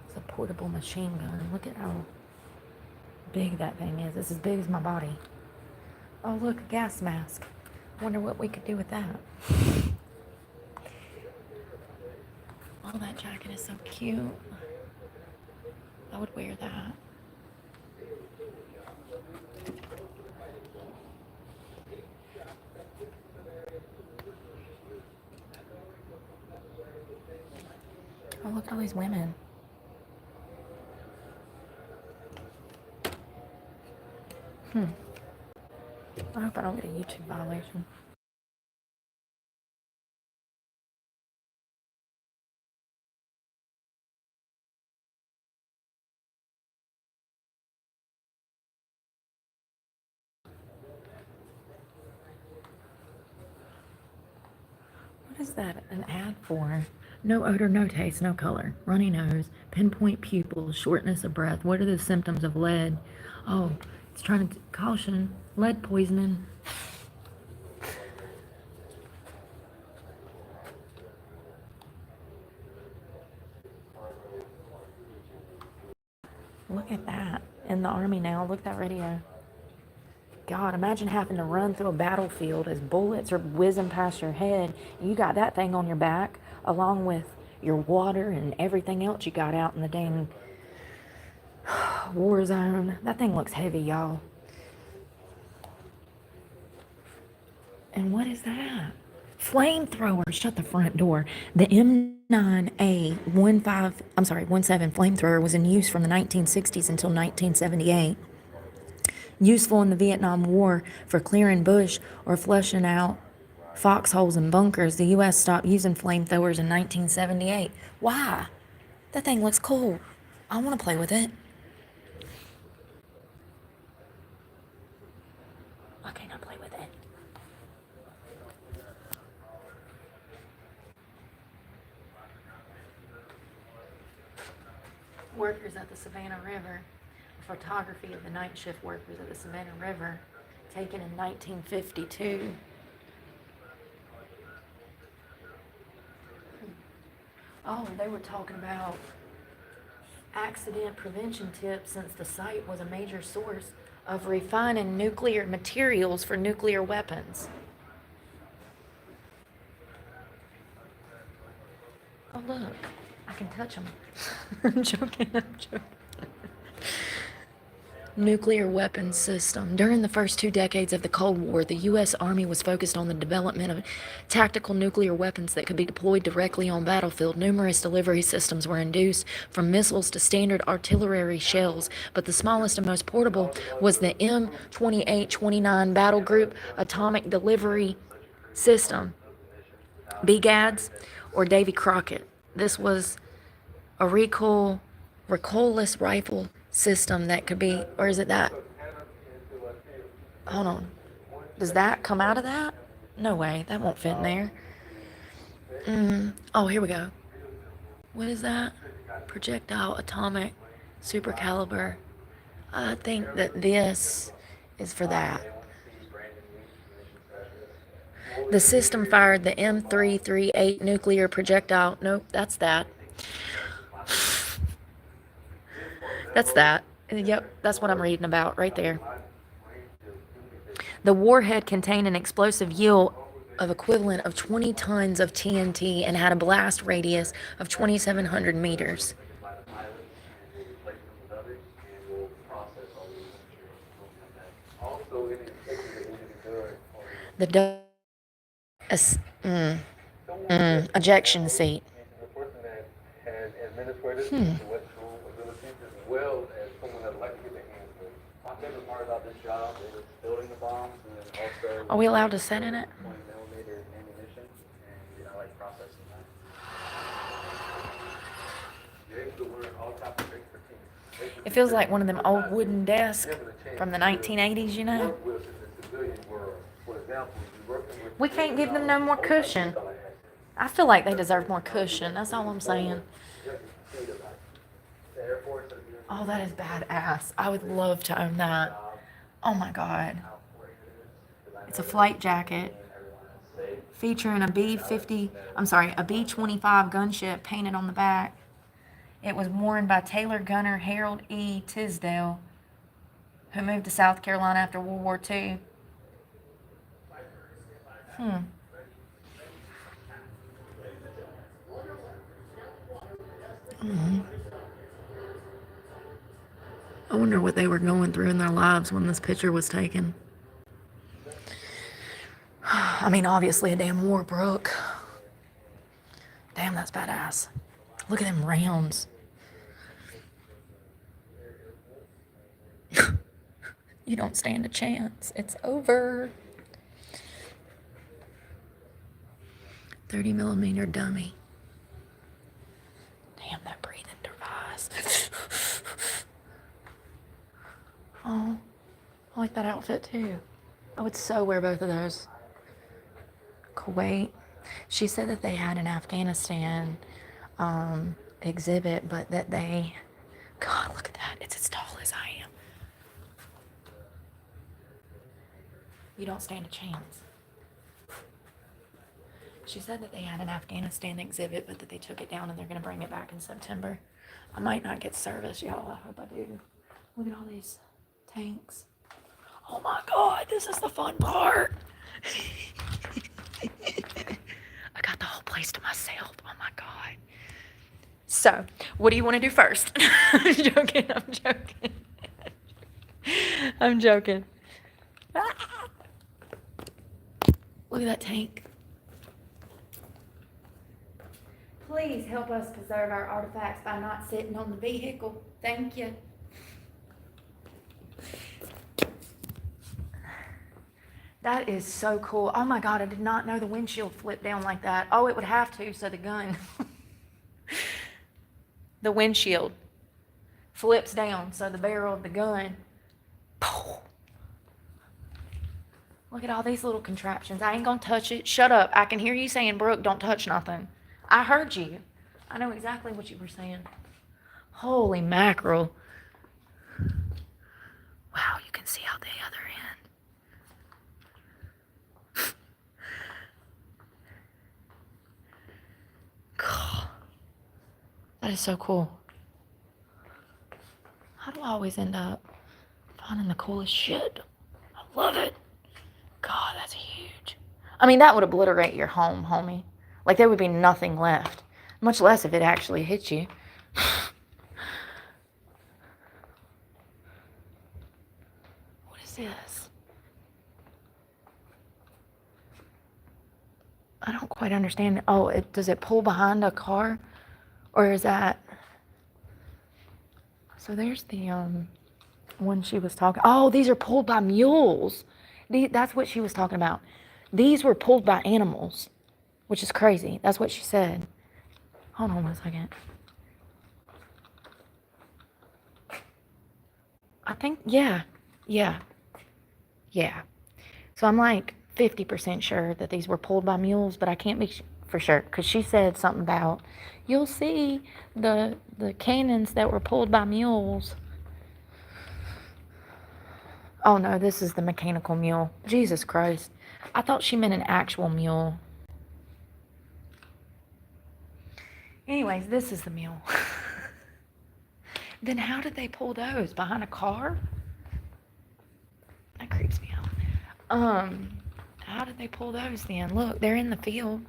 It's a portable machine gun. Look at how big that thing is. It's as big as my body. Oh, look, a gas mask. Wonder what we could do with that. Oh, that jacket is so cute. I would wear that. Oh, look at all these women. I hope I don't get a YouTube violation. is that an ad for? No odor, no taste, no color. Runny nose, pinpoint pupils, shortness of breath. What are the symptoms of lead? Oh, it's trying to caution lead poisoning. Look at that. In the army now. Look at that radio. God, imagine having to run through a battlefield as bullets are whizzing past your head. You got that thing on your back, along with your water and everything else you got out in the dang war zone. That thing looks heavy, y'all. And what is that? Flamethrower. Shut the front door. The M9A 17 flamethrower was in use from the 1960s until 1978. Useful in the Vietnam War for clearing bush or flushing out foxholes and bunkers. The U.S. stopped using flamethrowers in 1978. Why? That thing looks cool. I want to play with it. Why can't I play with it? Workers at the Savannah River. Photography of the night shift workers at the Savannah River, taken in 1952. Oh, they were talking about accident prevention tips since the site was a major source of refining nuclear materials for nuclear weapons. Oh, look, I can touch them. I'm joking. Nuclear weapons system. During the first 2 decades of the Cold War, the U.S. Army was focused on the development of tactical nuclear weapons that could be deployed directly on battlefield. Numerous delivery systems were induced, from missiles to standard artillery shells, but the smallest and most portable was the M2829 Battle Group Atomic Delivery System, BGADS, or Davy Crockett. This was a recoilless rifle system that could be, or is it that? Hold on. Does that come out of that? No way. That won't fit in there. Oh, here we go. What is that? Projectile atomic super caliber. I think that this is for that. The system fired the M338 nuclear projectile. Nope, that's that. That's that. Yep, that's what I'm reading about right there. The warhead contained an explosive yield of equivalent of 20 tons of TNT and had a blast radius of 2,700 meters. The ejection seat. Are we allowed to sit in it? It feels like one of them old wooden desks from the 1980s, you know? We can't give them no more cushion. I feel like they deserve more cushion. That's all I'm saying. Oh, that is badass. I would love to own that. Oh my God. It's a flight jacket featuring a B-25 gunship painted on the back. It was worn by Taylor Gunner Harold E. Tisdale, who moved to South Carolina after World War II. I wonder what they were going through in their lives when this picture was taken. I mean, obviously a damn war broke. Damn, that's badass. Look at them rounds. You don't stand a chance. It's over. 30 millimeter dummy. Damn, that breathing device. Oh, I like that outfit too. I would so wear both of those. Kuwait. She said that they had an Afghanistan exhibit, but that they, God, look at that. It's as tall as I am. You don't stand a chance. She said that they had an Afghanistan exhibit, but that they took it down and they're going to bring it back in September. I might not get service, y'all. I hope I do. Look at all these tanks. Oh my God, this is the fun part. I got the whole place to myself. Oh my God. So, what do you want to do first? I'm joking. I'm joking. I'm joking. Ah! Look at that tank. Please help us preserve our artifacts by not sitting on the vehicle. Thank you. That is so cool. Oh my God, I did not know the windshield flipped down like that. Oh, it would have to, so the gun. The windshield flips down, so the barrel of the gun. Look at all these little contraptions. I ain't gonna touch it. Shut up. I can hear you saying, Brooke, don't touch nothing. I heard you. I know exactly what you were saying. Holy mackerel. Wow, you can see out the other end. God, that is so cool. How do I always end up finding the coolest shit? I love it. God, that's huge. I mean, that would obliterate your home, homie. Like, there would be nothing left. Much less if it actually hit you. What is this? I don't quite understand. Oh, does it pull behind a car? Or is that... So there's the one she was talking... Oh, these are pulled by mules. That's what she was talking about. These were pulled by animals, which is crazy. That's what she said. Hold on 1 second. I think, yeah. So I'm like 50% sure that these were pulled by mules, but I can't be for sure because she said something about, you'll see the cannons that were pulled by mules. Oh no, this is the mechanical mule. Jesus Christ. I thought she meant an actual mule. Anyways, this is the mule. Then how did they pull those? Behind a car? That creeps me out. How did they pull those then? Look, they're in the field.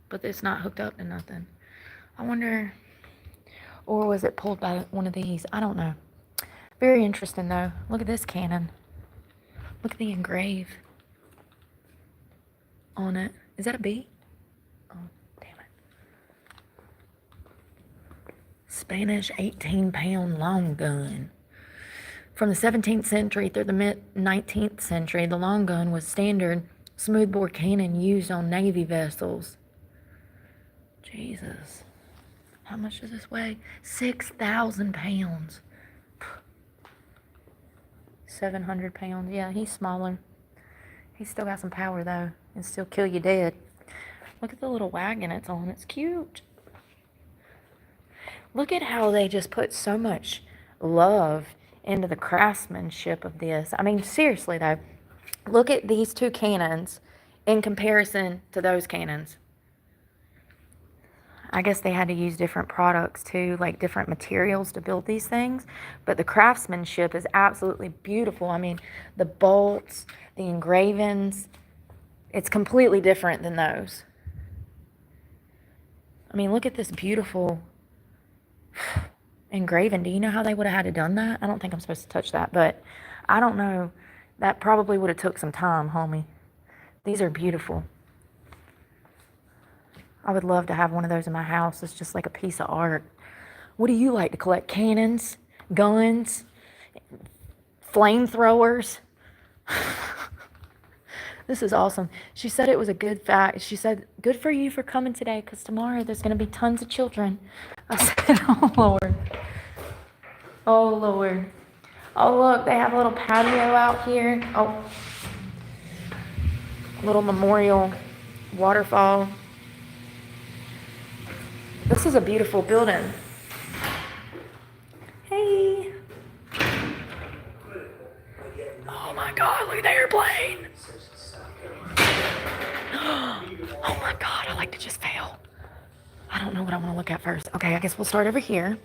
But it's not hooked up to nothing. I wonder... Or was it pulled by one of these? I don't know. Very interesting, though. Look at this cannon. Look at the engrave on it. Is that a bee? Oh, damn it. Spanish 18-pound long gun. From the 17th century through the mid-19th century, the long gun was standard smoothbore cannon used on Navy vessels. Jesus. How much does this weigh? 6,000 pounds. 700 pounds. Yeah, he's smaller. He's still got some power, though, and still kill you dead. Look at the little wagon it's on. It's cute. Look at how they just put so much love into the craftsmanship of this. I mean, seriously, though. Look at these two cannons in comparison to those cannons. I guess they had to use different products too, like different materials to build these things. But the craftsmanship is absolutely beautiful. I mean, the bolts, the engravings, it's completely different than those. I mean, look at this beautiful engraving. Do you know how they would have had to done that? I don't think I'm supposed to touch that, but I don't know. That probably would have took some time, homie. These are beautiful. I would love to have one of those in my house. It's just like a piece of art. What do you like to collect? Cannons, guns, flamethrowers? This is awesome. She said it was a good fact. She said, good for you for coming today because tomorrow there's going to be tons of children. I said, oh, Lord. Oh, Lord. Oh, look, they have a little patio out here. Oh, Little memorial waterfall. This is a beautiful building. Hey. Oh my God, look at the airplane. Oh my God, I like to just fail. I don't know what I want to look at first. Okay, I guess we'll start over here.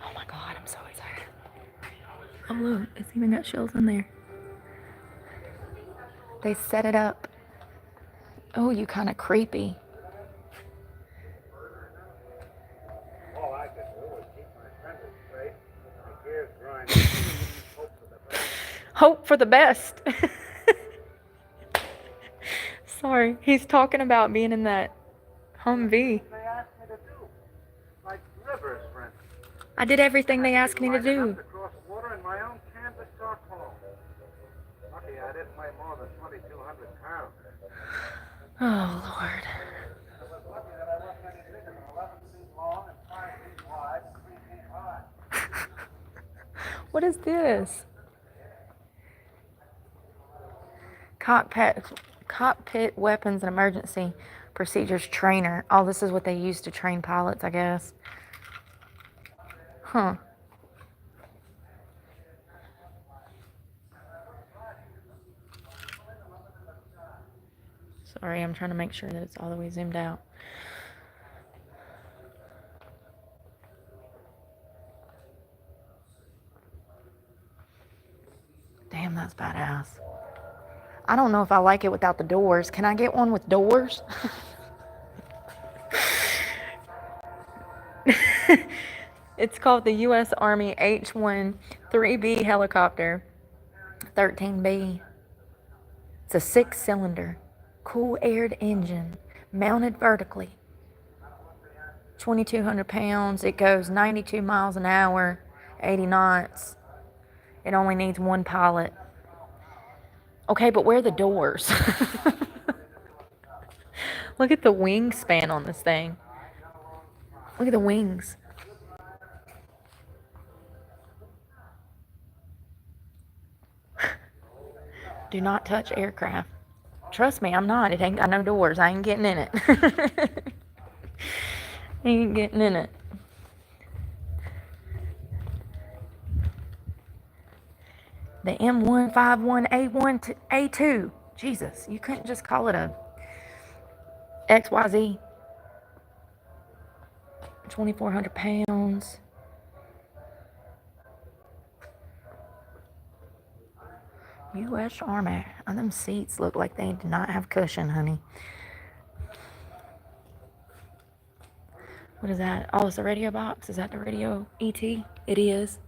Oh my God, I'm so excited. Oh look, it's even got shells in there. They set it up. Oh, you kind of creepy. All I could do was keep my senses straight, my gears grinding, hope for the best. Hope for the best. Sorry, he's talking about being in that Humvee. They asked me to do, like rivers, for instance. I did everything they asked me to do. To cross water in my own canvas Stockholm. Lucky I didn't weigh more than 2,200 pounds. Oh, Lord. I was lucky that I wasn't any bigger than 11 feet long and 5 feet wide and 3 feet high. What is this? Cockpit weapons and emergency procedures trainer. Oh, this is what they use to train pilots, I guess. Huh. Sorry, I'm trying to make sure that it's all the way zoomed out. Damn, that's badass. I don't know if I like it without the doors. Can I get one with doors? It's called the U.S. Army H-1 3B helicopter, 13B. It's a 6-cylinder, cool-aired engine, mounted vertically. 2,200 pounds. It goes 92 miles an hour, 80 knots. It only needs one pilot. Okay, but where are the doors? Look at the wingspan on this thing. Look at the wings. Do not touch aircraft. Trust me, I'm not. It ain't got no doors. I ain't getting in it. Ain't getting in it. The M151A1A2. Jesus, you couldn't just call it a XYZ. 2,400 pounds. U.S. Army. And them seats look like they do not have cushion, honey. What is that? Oh, it's a radio box. Is that the radio ET? It is.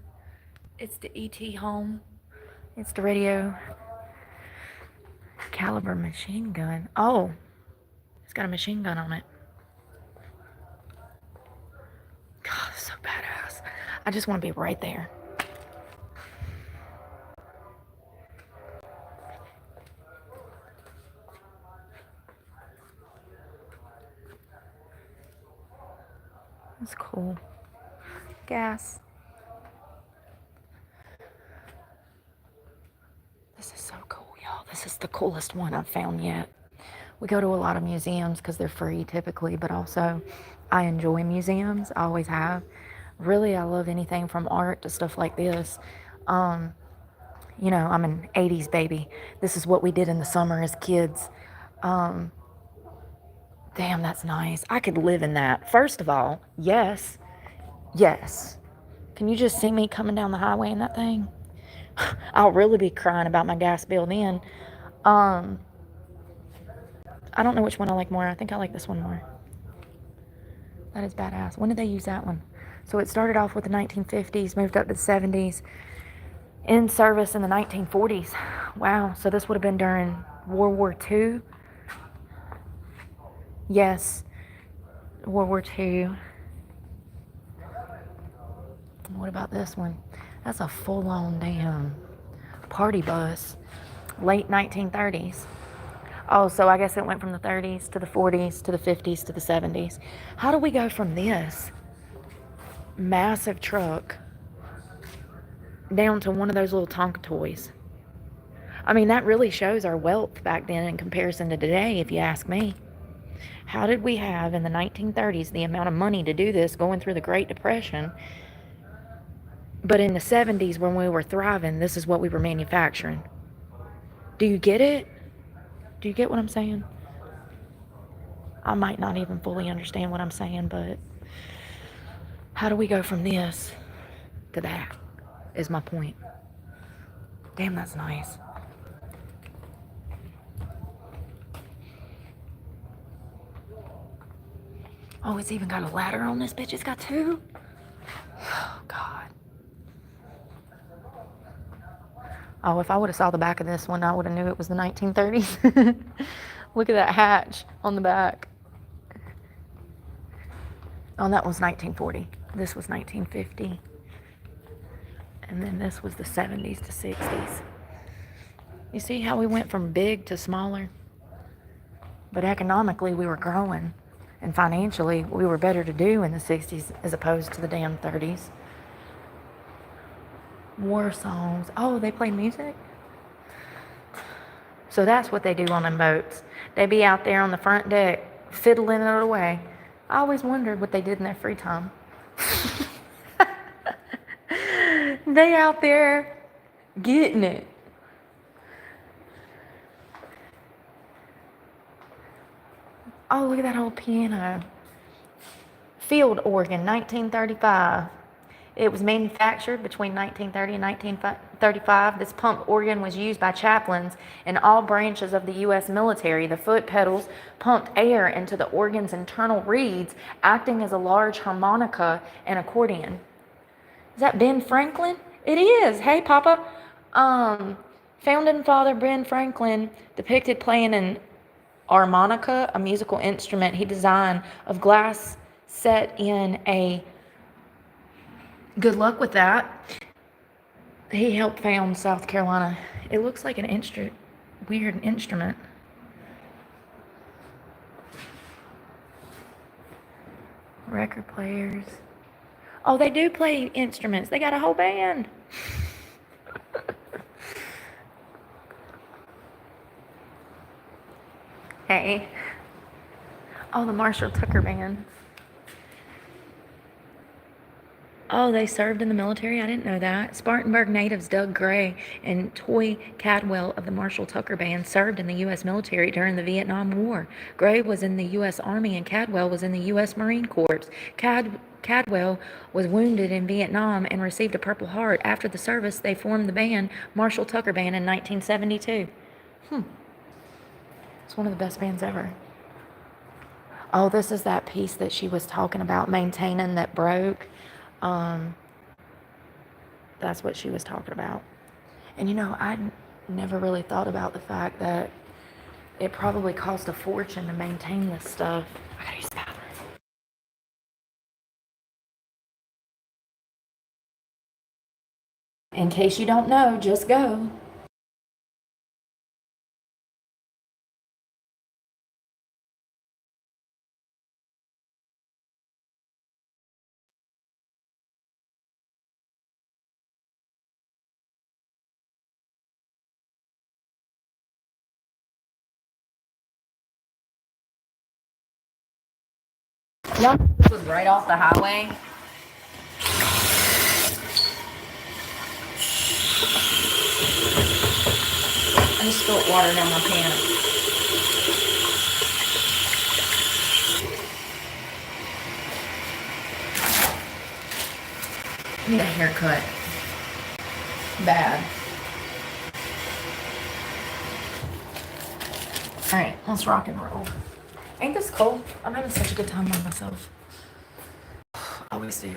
It's the ET home. It's the radio caliber machine gun. Oh, it's got a machine gun on it. God, it's so badass. I just want to be right there. That's cool. Gas. This is so cool, y'all. This is the coolest one I've found yet. We go to a lot of museums because they're free typically, but also I enjoy museums. I always have. Really, I love anything from art to stuff like this. You know, I'm an 80s baby. This is what we did in the summer as kids. Damn, that's nice. I could live in that. First of all, yes. Yes. Can you just see me coming down the highway in that thing? I'll really be crying about my gas bill then. I don't know which one I like more. I think I like this one more. That is badass. When did they use that one? So it started off with the 1950s, moved up to the 70s, in service in the 1940s. Wow. So this would have been during World War II. Yes. World War II. What about this one? That's a full-on damn party bus. Late 1930s. Oh, so I guess it went from the 30s to the 40s to the 50s to the 70s. How do we go from this massive truck down to one of those little Tonka toys? I mean, that really shows our wealth back then in comparison to today, if you ask me. How did we have in the 1930s the amount of money to do this going through the Great Depression? But in the 70s, when we were thriving, this is what we were manufacturing. Do you get it? Do you get what I'm saying? I might not even fully understand what I'm saying, but how do we go from this to that is my point. Damn, that's nice. Oh, it's even got a ladder on this bitch. It's got two. Oh, God. Oh, if I would have saw the back of this one, I would have knew it was the 1930s. Look at that hatch on the back. Oh, that was 1940. This was 1950. And then this was the 70s to 60s. You see how we went from big to smaller? But economically, we were growing. And financially, we were better to do in the 60s as opposed to the damn 30s. War songs. Oh, they play music? So that's what they do on them boats. They be out there on the front deck, fiddling it away. I always wondered what they did in their free time. They out there getting it. Oh, look at that old piano. Field organ, 1935. It was manufactured between 1930 and 1935. This pump organ was used by chaplains in all branches of the U.S. military. The foot pedals pumped air into the organ's internal reeds, acting as a large harmonica and accordion. Is that Ben Franklin? It is. Hey, Papa. Founding Father Ben Franklin depicted playing an harmonica, a musical instrument he designed of glass set in a... Good luck with that. He helped found South Carolina. It looks like an weird instrument. Record players. Oh, they do play instruments. They got a whole band. Hey. Oh, the Marshall Tucker Band. Oh, they served in the military? I didn't know that. Spartanburg natives Doug Gray and Toy Cadwell of the Marshall Tucker Band served in the U.S. military during the Vietnam War. Gray was in the U.S. Army and Cadwell was in the U.S. Marine Corps. Cadwell was wounded in Vietnam and received a Purple Heart. After the service, they formed the band Marshall Tucker Band in 1972. It's one of the best bands ever. Oh, this is that piece that she was talking about, maintaining, that broke. That's what she was talking about. And you know, I never really thought about the fact that it probably cost a fortune to maintain this stuff. I gotta use the bathroom. In case you don't know, just go. Y'all, this was right off the highway. I just spilled water down my pants. I need a haircut. Bad. Alright, let's rock and roll. Ain't this cool? I'm having such a good time by myself. Always do.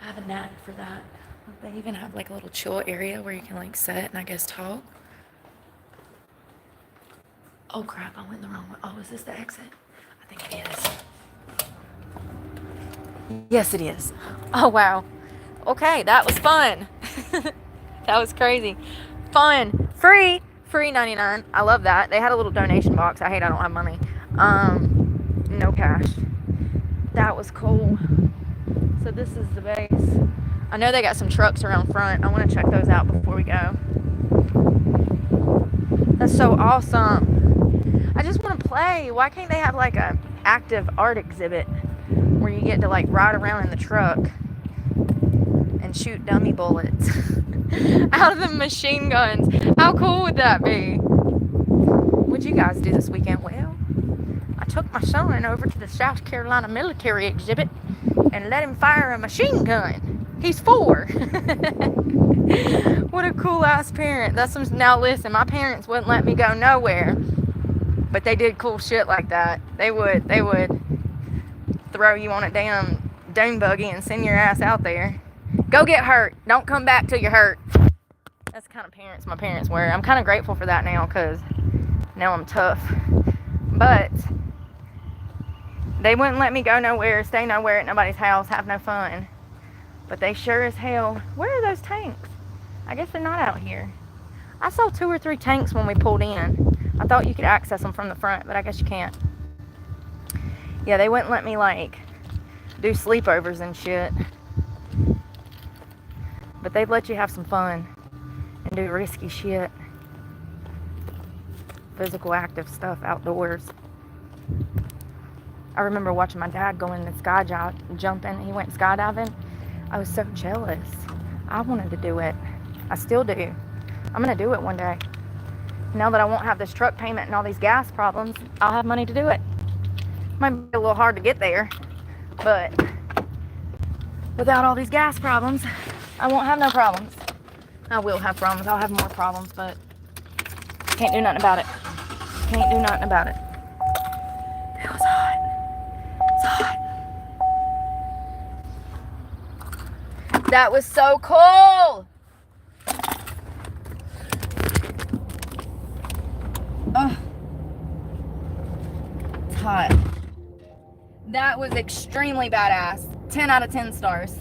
I have a knack for that. They even have like a little chill area where you can like sit and I guess talk. Oh crap, I went the wrong way. Oh, is this the exit? I think it is. Yes, it is. Oh wow. Okay, that was fun. That was crazy. Fun. Free 99. I love that. They had a little donation box. I hate I don't have money. No cash. That was cool. So this is the base. I know they got some trucks around front. I want to check those out before we go. That's so awesome. I just want to play. Why can't they have like a active art exhibit where you get to like ride around in the truck and shoot dummy bullets out of the machine guns? How cool would that be? What'd you guys do this weekend? Well, I took my son over to the South Carolina military exhibit and let him fire a machine gun. He's 4. What a cool ass parent. Now listen, my parents wouldn't let me go nowhere, but they did cool shit like that. They would throw you on a damn dune buggy and send your ass out there. Go get hurt. Don't come back till you're hurt. That's the kind of parents my parents were. I'm kind of grateful for that now, because now I'm tough. But they wouldn't let me go nowhere, stay nowhere at nobody's house, have no fun. But they sure as hell... Where are those tanks? I guess they're not out here. I saw 2 or 3 tanks when we pulled in. I thought you could access them from the front, but I guess you can't. Yeah, they wouldn't let me, like, do sleepovers and shit. But they'd let you have some fun and do risky shit. Physical active stuff outdoors. I remember watching my dad go in the jumping. He went skydiving. I was so jealous. I wanted to do it. I still do. I'm gonna do it one day. Now that I won't have this truck payment and all these gas problems, I'll have money to do it. Might be a little hard to get there, but without all these gas problems, I won't have no problems. I will have problems. I'll have more problems, but can't do nothing about it. Can't do nothing about it. It was hot. It's hot. That was so cool. Oh, it's hot. That was extremely badass. 10 out of 10 stars.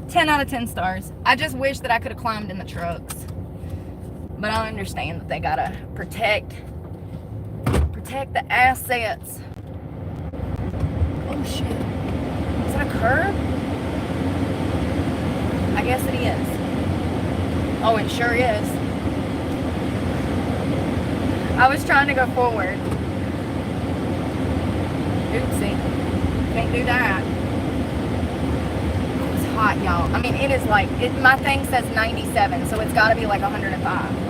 10 out of 10 stars. I just wish that I could have climbed in the trucks. But I understand that they gotta protect the assets. Oh shit. Is that a curb? I guess it is. Oh, it sure is. I was trying to go forward. Oopsie. Can't do that. It was hot, y'all. I mean, it is like, my thing says 97, so it's gotta be like 105.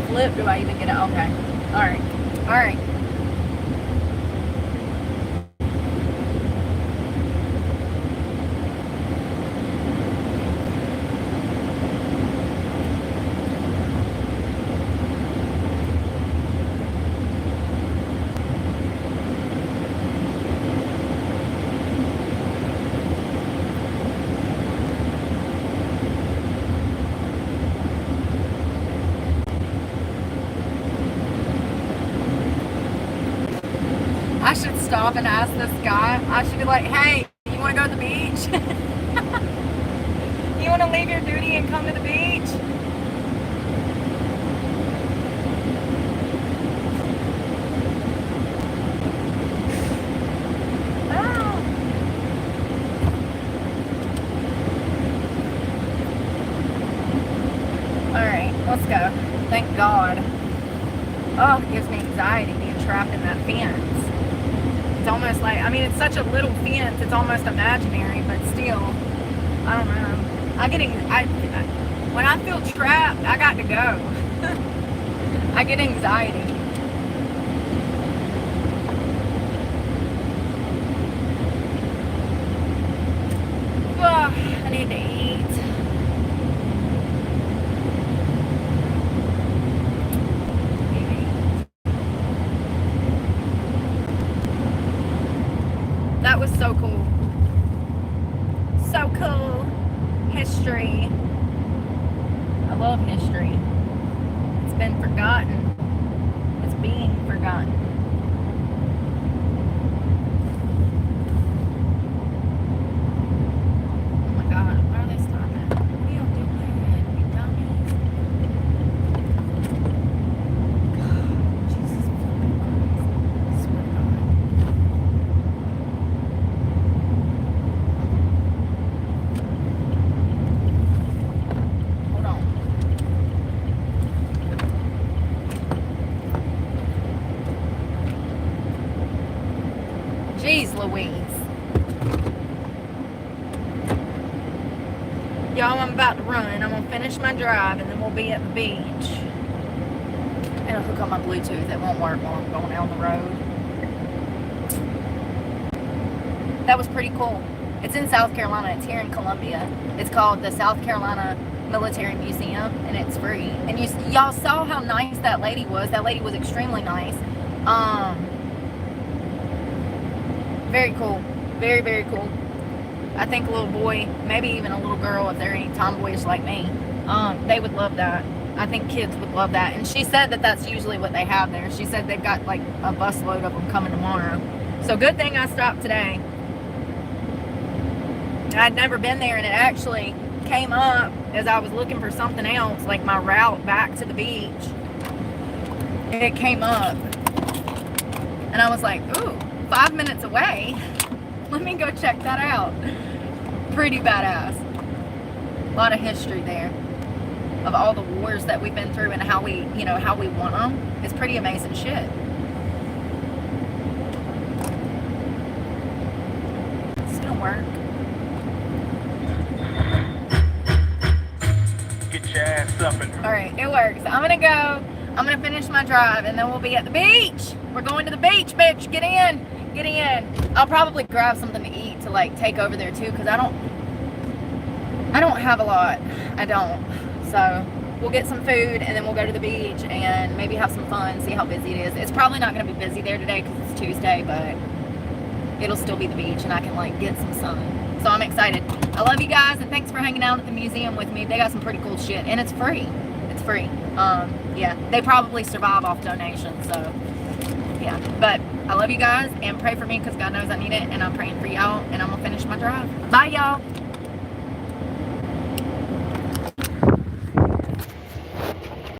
Flip, do I even get it? Okay. Alright. Alright. I should stop and ask this guy. I should be like, hey, you want to go to the beach? You want to leave your duty and come to the beach? Ah. Alright, let's go. Thank God. Oh, it gives me anxiety being trapped in that fence. It's almost like, I mean, it's such a little fence, it's almost imaginary, but still, I don't know. When I feel trapped, I got to go. I get anxiety. Oh, I need to eat. That was so cool. So cool. History. I love history. It's been forgotten. It's being forgotten. Y'all, I'm about to run. I'm gonna finish my drive and then we'll be at the beach. And I'll hook up my Bluetooth. It won't work while I'm going down the road. That was pretty cool. It's in South Carolina. It's here in Columbia. It's called the South Carolina Military Museum, and it's free. And y'all saw how nice that lady was. That lady was extremely nice. Very cool. Very, very cool. I think a little boy, maybe even a little girl, if they're any tomboyish like me, they would love that. I think kids would love that. And she said that that's usually what they have there. She said they've got like a busload of them coming tomorrow. So good thing I stopped today. I'd never been there, and it actually came up as I was looking for something else, like my route back to the beach. It came up, and I was like, ooh, 5 minutes away. Let me go check that out. Pretty badass. A lot of history there of all the wars that we've been through and how we, how we won them. It's pretty amazing shit. It's gonna work. Get your ass up and All right, it works. I'm gonna go. I'm gonna finish my drive, and then we'll be at the beach. We're going to the beach, bitch. Get in. Get in. I'll probably grab something to eat to like take over there too, because I don't have a lot. I don't. So we'll get some food, and then we'll go to the beach and maybe have some fun. See how busy it is. It's probably not gonna be busy there today because it's Tuesday, but it'll still be the beach, and I can like get some sun. So I'm excited. I love you guys, and thanks for hanging out at the museum with me. They got some pretty cool shit, and it's free. It's free. Yeah, they probably survive off donations, so yeah. But I love you guys, and pray for me because God knows I need it, and I'm praying for y'all, and I'm gonna finish my drive. Bye, y'all.